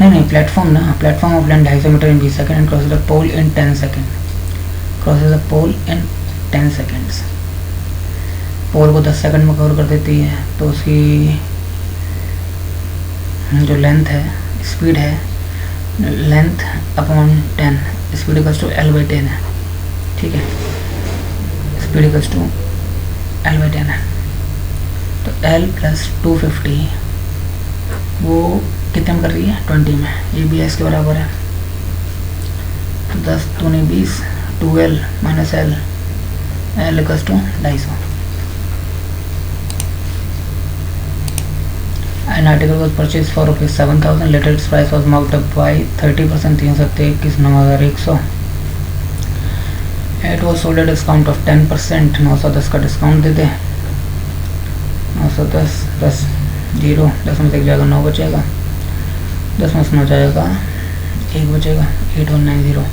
नहीं platform ना, platform of length 250 meter in 20 second and crosses the pole in 10 second, crosses the pole in 10 seconds. Pole को 10 second में cover कर देती है, तो उसकी जो लेंथ है, स्पीड है, length upon 10, speed equals to L/10 है। ठीक है, स्पीड इक्वल्स टू L/10 है, तो L प्लस 250 वो कितने में कर रही है? 20 में। ये भी S के बराबर है, तो 10 दूनी 20, 2L minus L, L equals to 250। An article was purchased for ₹7,000. Later its price was marked up by 30%, 321, 9,100. It was sold at a discount of 10%, 910 का डिस्काउंट दे दे, 910 10 0 10 में से एक जाएगा 9 बचेगा, 10 में से 9 जाएगा, 1 बचेगा, 8190।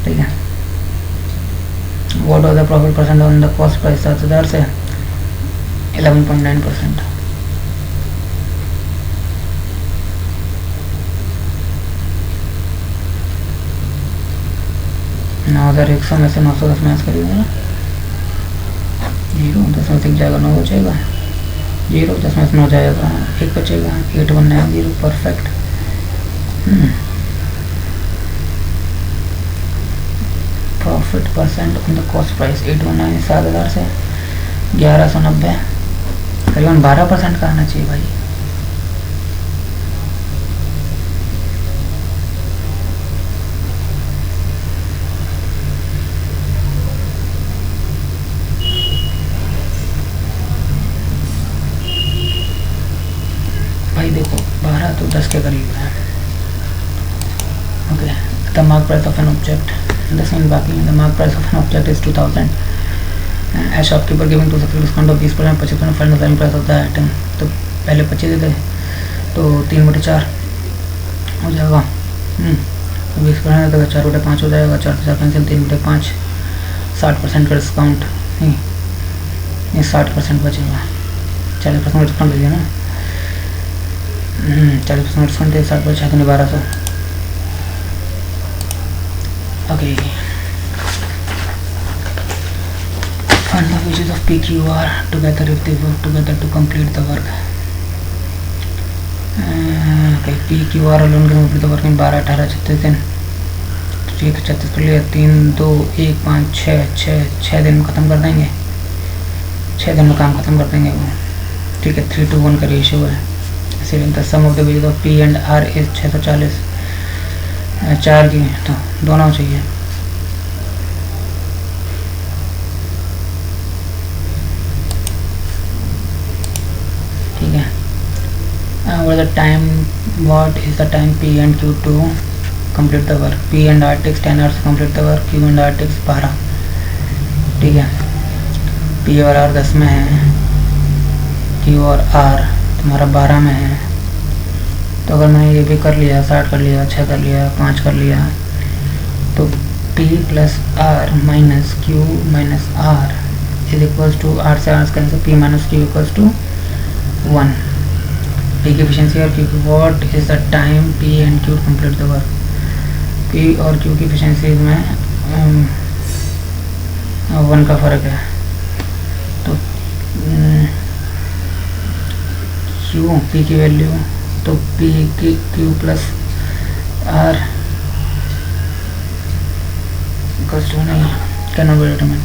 ठीक है, what was the profit percent on the cost price? 7000 से 11.9%। नौ 9100 में से 910 माइनस करिएगा ना, 0, 10 में से 1 जाएगा, 9 बचेगा, 0, 10 में से 9 जाएगा, 1 बचेगा, 8190। Perfect. Profit percent on the cost price 819, 7000 से 1190, करीबन 12% का आना चाहिए भाई। भाई देखो 12 तो 10 के करीब है। Okay, the mark price of an object, 10 minute बाकी है। The mark price of an object is 2000 as shopkeeper giving 2% discount of 20%, 25% final selling price of the item. तो पहले 25 थे तो 3/4 हो जाएगा, 20% तो 4/5 हो जाएगा, 4 से 4 कैंसिल, 3/5, 60% का डिस्काउंट, नहीं 60% बचेगा, 40% डिस्काउंट दे दिया ना, 40% डिस्काउंट दे, 60 बचा तो 1200। Okay, find the wages of PQR together if they work together to complete the work. Okay, PQR alone can complete the work in 12, 18, 36 दिन। ठीक है, 36 कर लिया, 3, 2, 1, 5, 6 दिन में ख़त्म कर देंगे, 6 दिन में काम ख़त्म कर देंगे वो। ठीक है, 3:1 का रेशियो है। इसीलिए the sum of the wages of P and R is 640, 4 की तो दोनों चाहिए। ठीक है, what is the time P and Q to complete the work? P and R takes 10 hours to complete the work, Q and R takes 12। ठीक है, P और R 10 में है, Q और R तुम्हारा 12 में है। तो अगर मैंने ये भी कर लिया, 60 कर लिया, 6 कर लिया, 5 कर लिया, तो P plus R minus Q minus R is equals to, R से R cancel, P minus Q equals to 1। P की एफिशिएंसी और Q की, what is the time P and Q complete the work? P और Q की efficiency में 1 का फ़र्क है। तो P की वैल्यू, तो P की Q plus R equals to, नहीं can not be determined.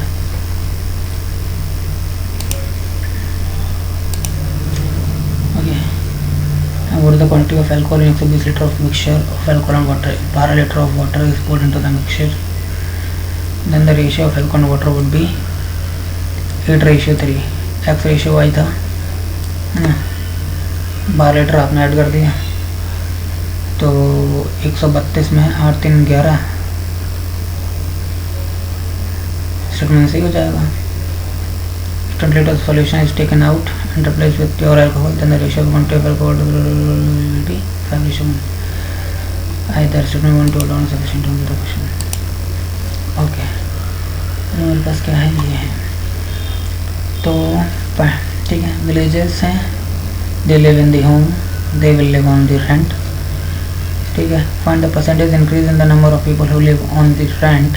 What is the quantity of alcohol in 120 liter of mixture of alcohol and water? 12 liter of water is poured into the mixture. Then the ratio of alcohol and water would be 8:3। X ratio y था, 12 litre आपने add कर दिया, तो 132 में 8 3 11, statement सही हो जाएगा। 20 liters solution is taken out and replaced with pure alcohol, then the ratio of quantity of alcohol will be 5:1। Either statement 1 to down sufficient to answer the question। Okay, मेरे पास क्या है, ये है। तो ठीक है, विलेजेस हैं, they live in the home, they will live on the rent. ठीक है, find the percentage increase in the number of people who live on the rent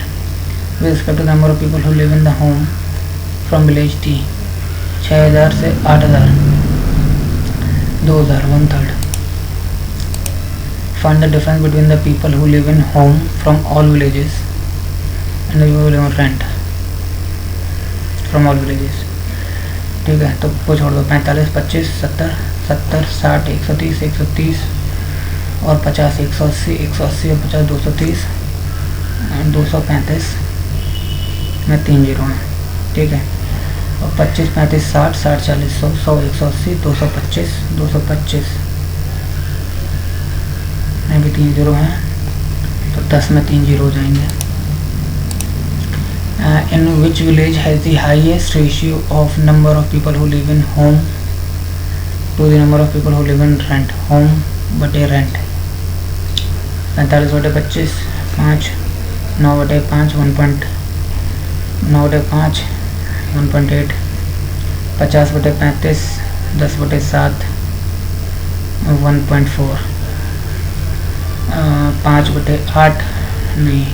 with respect to the number of people who live in the home from village T। 6000 से 8000, 2000, 1/3। Find the difference between the people who live in home from all villages and the people who live on rent from all villages। ठीक है, तो वो छोड़ दो, 45, 25, 70, 70, 60, 130, 130 और 50, 180, 180 और 50, 230, 235 में 3 जीरो हैं। ठीक है, और 25, 35, 60, 60, 40, 100, 100, 180, 225, 225 में भी 3 जीरो हैं, तो 10 में 3 जीरो हो जाएंगे। In which village has the highest ratio of number of people who live in home to the number of people who live in rent? Home बटे रेंट, 45/25 5, 9/5 9/5 1.8, 50/35 10/7 1.4, 5/8 नहीं,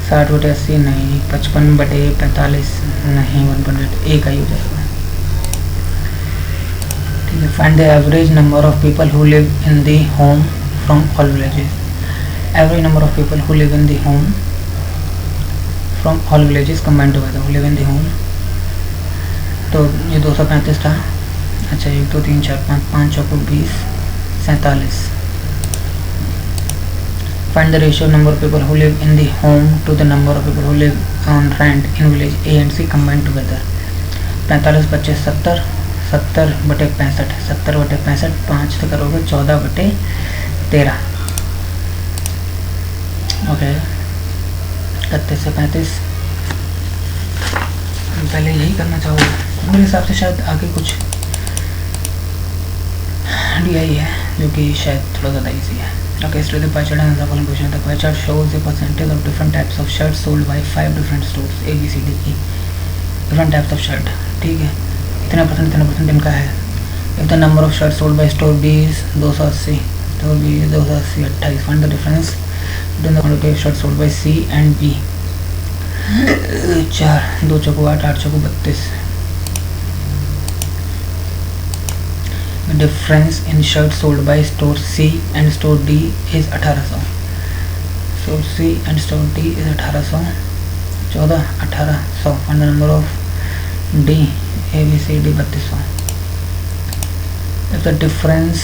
60/80 नहीं, 55/45 नहीं, 1.8 एक ही हो जाएगा। ठीक है। Find the average number of people who live in the home from all villages. Average number of people who live in the home from all villages combined together, who live in the home. तो ये 235 था। अच्छा 1 2 3 4 5 5 चौको 20 47। Find the ratio of number of people who live in the home to the number of people who live on rent in village A and C combined together। 45/25 70, 70/65, 70/65 5 तो करोगे 14/13। Okay 31 से 35। पहले यही करना चाहोगे मेरे हिसाब से, शायद आगे कुछ दिया ही है जो कि शायद थोड़ा ज़्यादा ईजी है। Okay, so the pie chart and the following question. The pie chart shows the percentage of different types of shirts sold by 5 different stores A, B, C, D, E. Different types of shirt. ठीक है, इतना percent इनका है। If the number of shirts sold by store B is 280, store B is 280 28. Find the difference between the quantity of shirts sold by C and B। 4 2 choco 8 8 choco 32। Difference in shirts sold by store C and store D is 1800। Store C and store D is 1800, 14 1800। Find the number of D, A, B, C, D 3200। If the difference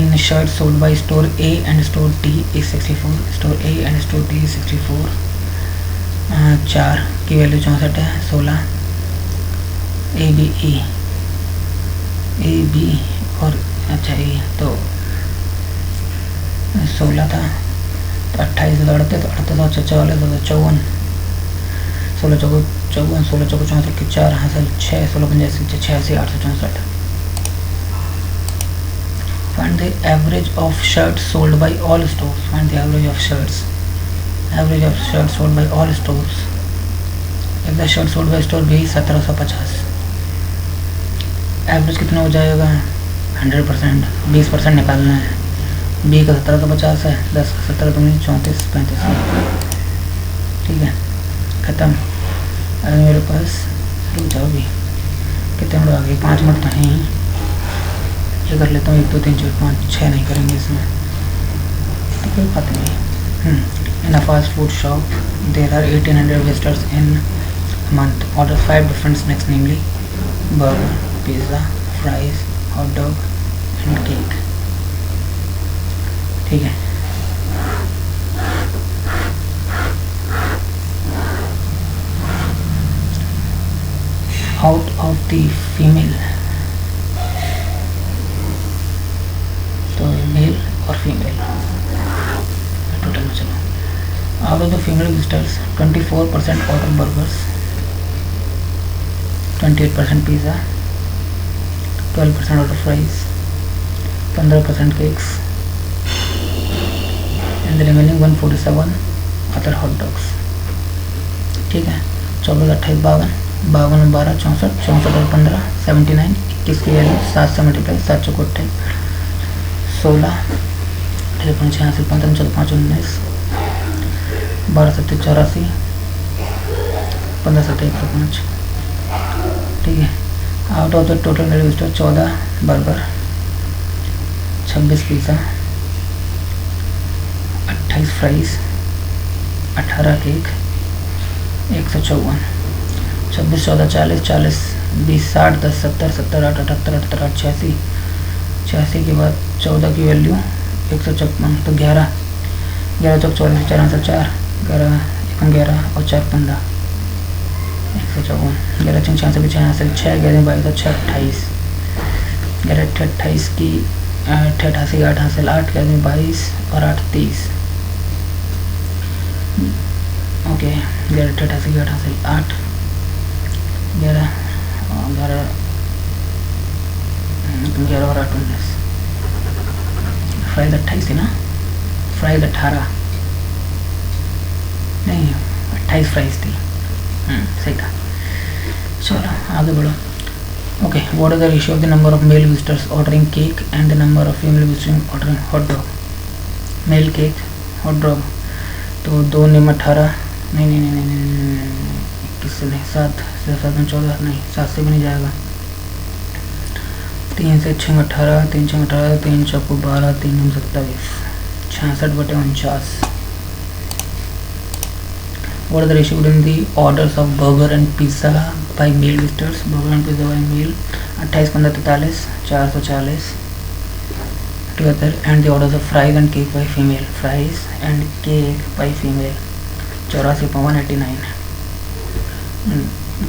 in shirts sold by store A and store D is 64, store A and store D is 64। 4 की value 64 है। 16 A B और अच्छा ये तो 16 था तो 28 लड़ते तो 38 44 54 16 चौको 54 16 चौको 64 के 4 हासिल 6 16 85 86 864। Find the average of shirts sold by all stores। Find the average of shirts sold by all stores। If the shirt sold by store B 1750, average कितना हो जाएगा 100%, 20% निकालना है। बी का 1750 है, 10 का 17 तो 34 35। ठीक है ख़त्म। अरे मेरे पास रुक जाओ भी, कितने मिनट आ गए? 5 मिनट तो हैं। ये कर लेता हूँ 1 2 3 4 5 6 नहीं करेंगे इसमें तो कोई बात नहीं। In a fast food shop there are 1800 visitors in month. Order 5 different snacks namely burger, pizza, fries, hot dog and cake. ठीक है आउट ऑफ द फीमेल, तो मेल और फीमेल टोटल में चलो। Out of the female visitors 24% order burgers, 28% pizza, 12% order fries, 15% cakes and the remaining 147 other hot dogs. ठीक है 24 28 52 52 में 12 64 64 और 15 79 21 की वैल्यू 7 से मल्टीप्लाई 7 चौको 28 16 53 86 15 14 5 19 12 7 84 15 7 105। ठीक है आउट ऑफ द टोटल मेरे visitor 14 burger, 26 pizza, 28 fries, 18 cake, 154 26 14 40 40 20 60 10 70 70 8 78 78 8 86 86 के बाद 14 की वैल्यू 156 तो 11 11 चौक 44 4 आंसर 4 11 11 और 4 15 154 11 6 छियासठ 6 11 22 और 6 28 11 28 की 88 8 हासिल 8 11 22 और 8 30। ओके 11 88 की 8 हासिल 8 11 11 और 8 19 फाइल 28 थी ना। प्राइस 18 नहीं 28 प्राइस थी। सही था। चलो आगे बढ़ो। Okay, what is the ratio of the number of male visitors ordering cake and the number of female visitors ordering hot dog? Male cake hot dog तो 2 निम 18 नहीं 21 से नहीं 7 से 7 में 14 नहीं 7 से भी नहीं जाएगा। 3 से 6 में 18 3 6 में 18 3 चौको 12 3 9 27 66/49। What is the ratio between the orders of burger and pizza by male visitors? Burger and pizza by male 28 15 43 440 together, and the orders of fries and cake by female. Fries and cake by female 84/189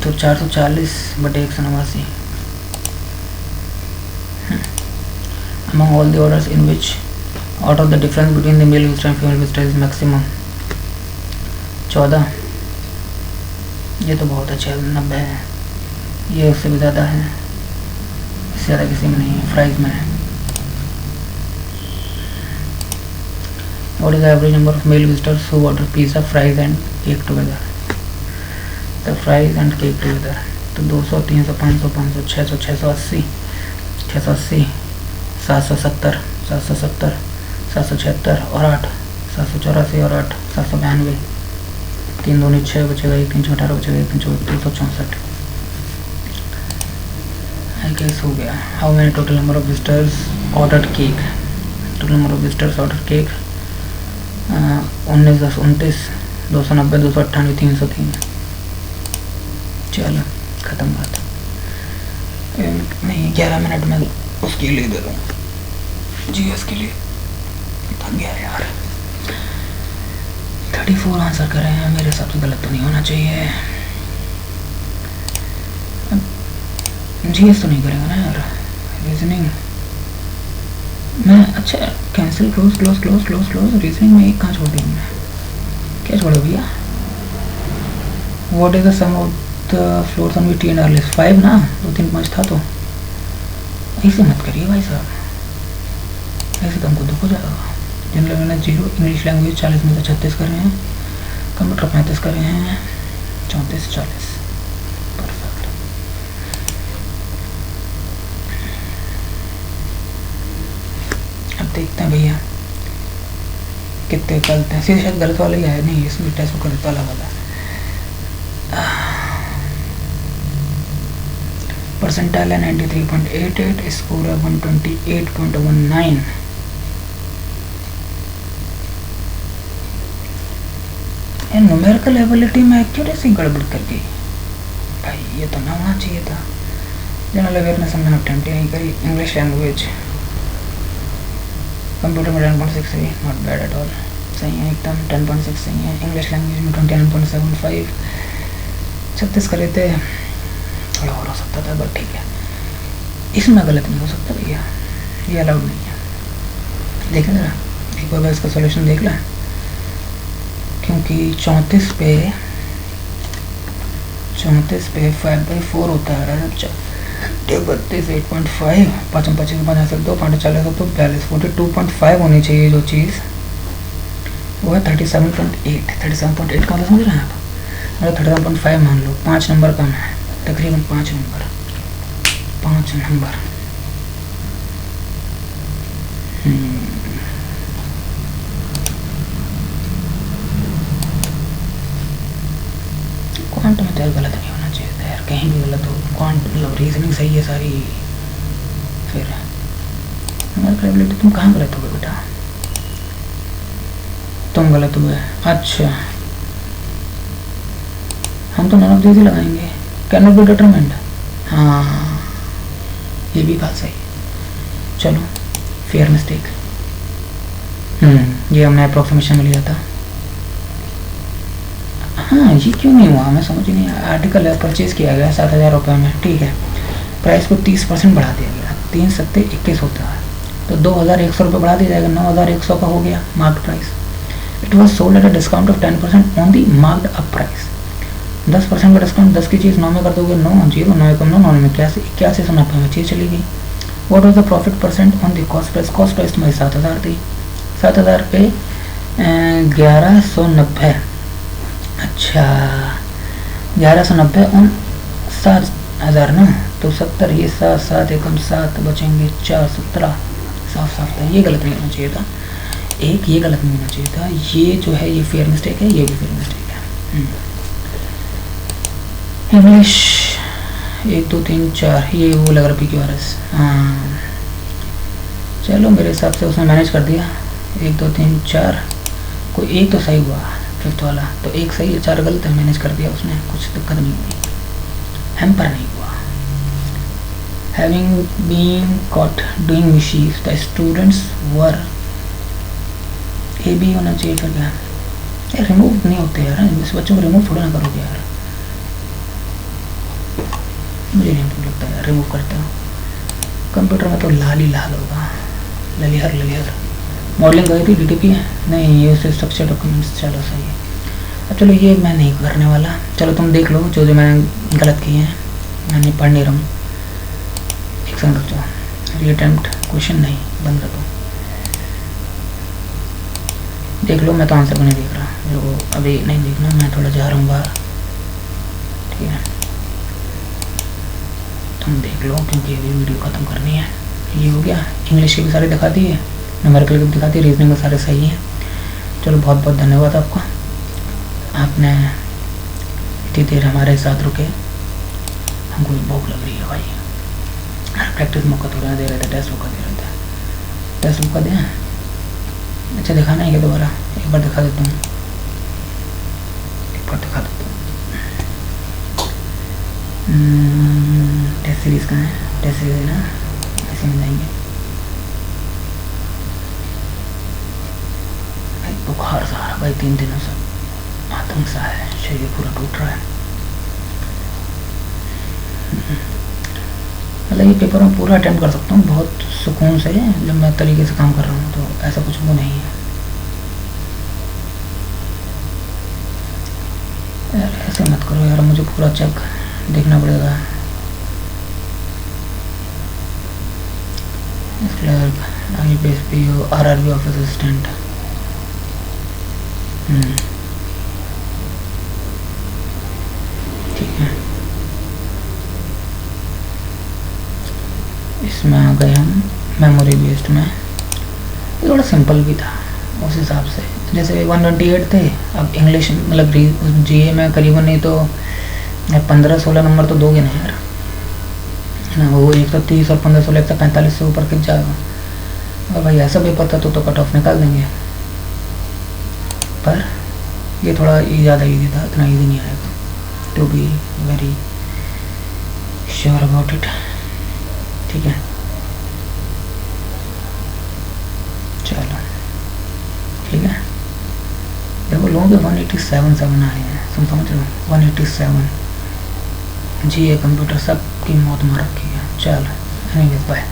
तो 440/189। Among all the orders in which out of the difference between the male visitor and female visitor is maximum 14। ये तो बहुत अच्छा है 90 है, ये उससे भी ज़्यादा है, इससे ज़्यादा किसी में नहीं है, फ्राइज में है। What is the average number of male visitors who order pizza, fries and cake together? The fries and cake together तो 200 300 500 500 600 680 680 770 770 776 और 8 784 और 8 792 3 2 6 बचेगा 1 3 18 बचेगा 1 3 264 आई गेस हो गया। How many total number of visitors ordered cake? Total number of visitors order cake 19 10 29 290 298 303। चलो ख़त्म बात। नहीं 11 मिनट में उसके लिए दे दूँ, जीएस के लिए। थक गया यार। 34 आंसर कर रहे हैं, मेरे हिसाब से गलत तो नहीं होना चाहिए। जीएस तो नहीं करेगा ना यार, रीजनिंग मैं अच्छा cancel close close close close close. Reasoning में एक कहाँ छोड़ दी मैं, क्या छोड़ा भैया? What is the sum of the floors on V T and R 5 ना, 2 3 5 था तो ऐसे मत करिए भाई साहब, ऐसे तो हमको दुख हो जाएगा। जनरल अवेयरनेस 0, इंग्लिश लैंग्वेज 40 में से 36 कर रहे हैं, कंप्यूटर 35 कर रहे हैं, 34 40 परफेक्ट। अब देखते हैं भैया कितने गलत हैं। सीधे शायद गलत वाला ही आया, नहीं इसमें टेस्ट को गलत वाला वाला। परसेंटाइल है 93.88, स्कोर है 128.19। न्यूमेरिकल एबिलिटी में एक्यूरेसी गड़बड़ कर गई भाई, ये तो ना होना चाहिए था। जनरल अवेयरनेस हमने अटेम्प्ट नहीं करी। इंग्लिश लैंग्वेज कंप्यूटर में 10.63 नॉट बैड एट ऑल, सही है एकदम 10.6 सही है। इंग्लिश लैंग्वेज में 29.75 36 करे थे, थोड़ा और हो सकता था बट ठीक है, इसमें गलत नहीं हो सकता भैया, ये अलाउड नहीं है। देखें ज़रा एक बार इसका सॉल्यूशन देख लें, क्योंकि 34 पे 5/4 होता है। 32 8.5 5 25 5 2 5 40 तो 42 42.5 होनी चाहिए जो चीज़, वो है 37.8। 37.8 का मतलब समझ रहे हैं आप? मतलब 37.5 मान लो, 5 नंबर कम है, तकरीबन 5 नंबर। क्वांट में तो गलत नहीं होना चाहिए था यार, कहीं भी गलत हो। क्वांट मतलब रीजनिंग सही है सारी, फिर न्यूमेरिकल तुम कहाँ गलत हो गए बेटा? तुम गलत हुए, अच्छा हम तो नन ऑफ दीज ही लगाएंगे। कैन नॉट बी डिटरमिन्ड, हाँ ये भी बात सही। चलो फेयर मिस्टेक, ये हमने अप्रोक्सीमेशन में लिया था। हाँ ये क्यों नहीं हुआ मैं समझ नहीं आया। आर्टिकल है, परचेज किया गया 7,000 रुपये में, ठीक है, प्राइस को 30% बढ़ा दिया गया, 3 सत्ते 21 होता है, तो 2,100 रुपये बढ़ा दिया जाएगा, 9,100 का हो गया mark price. It was sold at a discount of 10% on the marked up price. 10% का डिस्काउंट, 10 की चीज़ 9 में कर दोगे, 9 0 9 कम 9 9 में 81 से 90 में चीज़ चली गई। What was the profit percent on the cost price? Cost price तुम्हारी 7,000 थी, 7,000 पे 1190। अच्छा 1190 और 7,000 ना, तो 70, ये 7 7 एकम 7 बचेंगे 4, 17। साफ साफ था, ये गलत नहीं होना चाहिए था, एक ये गलत नहीं होना चाहिए था, ये जो है ये फेयर मिस्टेक है, ये भी फेयर मिस्टेक है। इंग्लिश 1 2 3 4, ये वो लग रहा PQRS। हाँ चलो मेरे हिसाब से उसने मैनेज कर दिया। 1 2 3 4, कोई एक तो सही हुआ, फिफ्थ वाला तो एक सही है, 4 गलत है, मैनेज कर दिया उसने, कुछ दिक्कत नहीं हुई, हैम्पर नहीं हुआ। Having been caught doing mischief, the students were, ये भी होना चाहिए फिर क्या यार, रिमूव नहीं होते यार, इस बच्चों को रिमूव थोड़ा ना करोगे यार, मुझे नहीं लगता यार रिमूव करते हो। कंप्यूटर में तो लाल ही लाल होगा, ललिहर ललिहर। मॉडलिंग गई थी DTP नहीं, ये उससे स्ट्रक्चर डॉक्यूमेंट्स, चलो सही है। अब चलो ये मैं नहीं करने वाला, चलो तुम देख लो जो जो मैंने गलत किए हैं, मैं नहीं पढ़ नहीं रहा हूँ। एक सेकंड रुक जाओ, रीअटेम्प्ट क्वेश्चन नहीं, बंद कर दो, देख लो, मैं तो आंसर को नहीं देख रहा, मेरे को अभी नहीं देखना, मैं थोड़ा जा रहा हूँ बाहर, ठीक है तुम देख लो, क्योंकि अभी वीडियो ख़त्म करनी है। ये हो गया, इंग्लिश के भी सारे दिखा दिए, न्यूमेरिकल के भी दिखा दिए, रीजनिंग के सारे सही हैं। चलो बहुत बहुत धन्यवाद आपका, आपने इतनी देर हमारे साथ रुके, हमको भी भूख लग रही है भाई। प्रैक्टिस मौका थोड़ा दे रहे थे, टेस्ट मौका दे रहे थे, टेस्ट मौका दें। अच्छा दिखाना है क्या दोबारा, एक बार दिखा देता हूँ, एक बार दिखा देता हूँ। टेस्ट सीरीज़ कहाँ है, टेस्ट सीरीज़ है ना, ऐसे में जाएंगे। भाई बुखार सा आ रहा भाई, 3 दिनों से आतंक सा है, शरीर पूरा टूट रहा है। मतलब ये पेपर में पूरा अटेम्प्ट कर सकता हूँ बहुत सुकून से, जब मैं तरीके से काम कर रहा हूँ, तो ऐसा कुछ वो नहीं है यार, ऐसे मत करो यार, मुझे पूरा चेक देखना पड़ेगा। Clerk, IPS PO, RRB office assistant, ठीक है, इसमें आ गए हम मेमोरी बेस्ड में। ये थोड़ा सिंपल भी था उस हिसाब से, जैसे 128 थे, अब इंग्लिश मतलब GA में करीबन नहीं तो 15-16 नंबर तो दोगे ना यार, है ना, वो 130 और 15-16 145 से ऊपर खिंच जाएगा। और भाई ऐसा पेपर था तो कट ऑफ निकाल देंगे, पर ये थोड़ा ज़्यादा ईजी था, इतना ईजी नहीं आएगा, to be very sure about it, ठीक है। चलो ठीक है, देखो लोगों के 187 आए हैं, तुम समझ रहे हो, 187 GA कंप्यूटर सब की मौत मार रखी है। चलो एनीवेज बाय।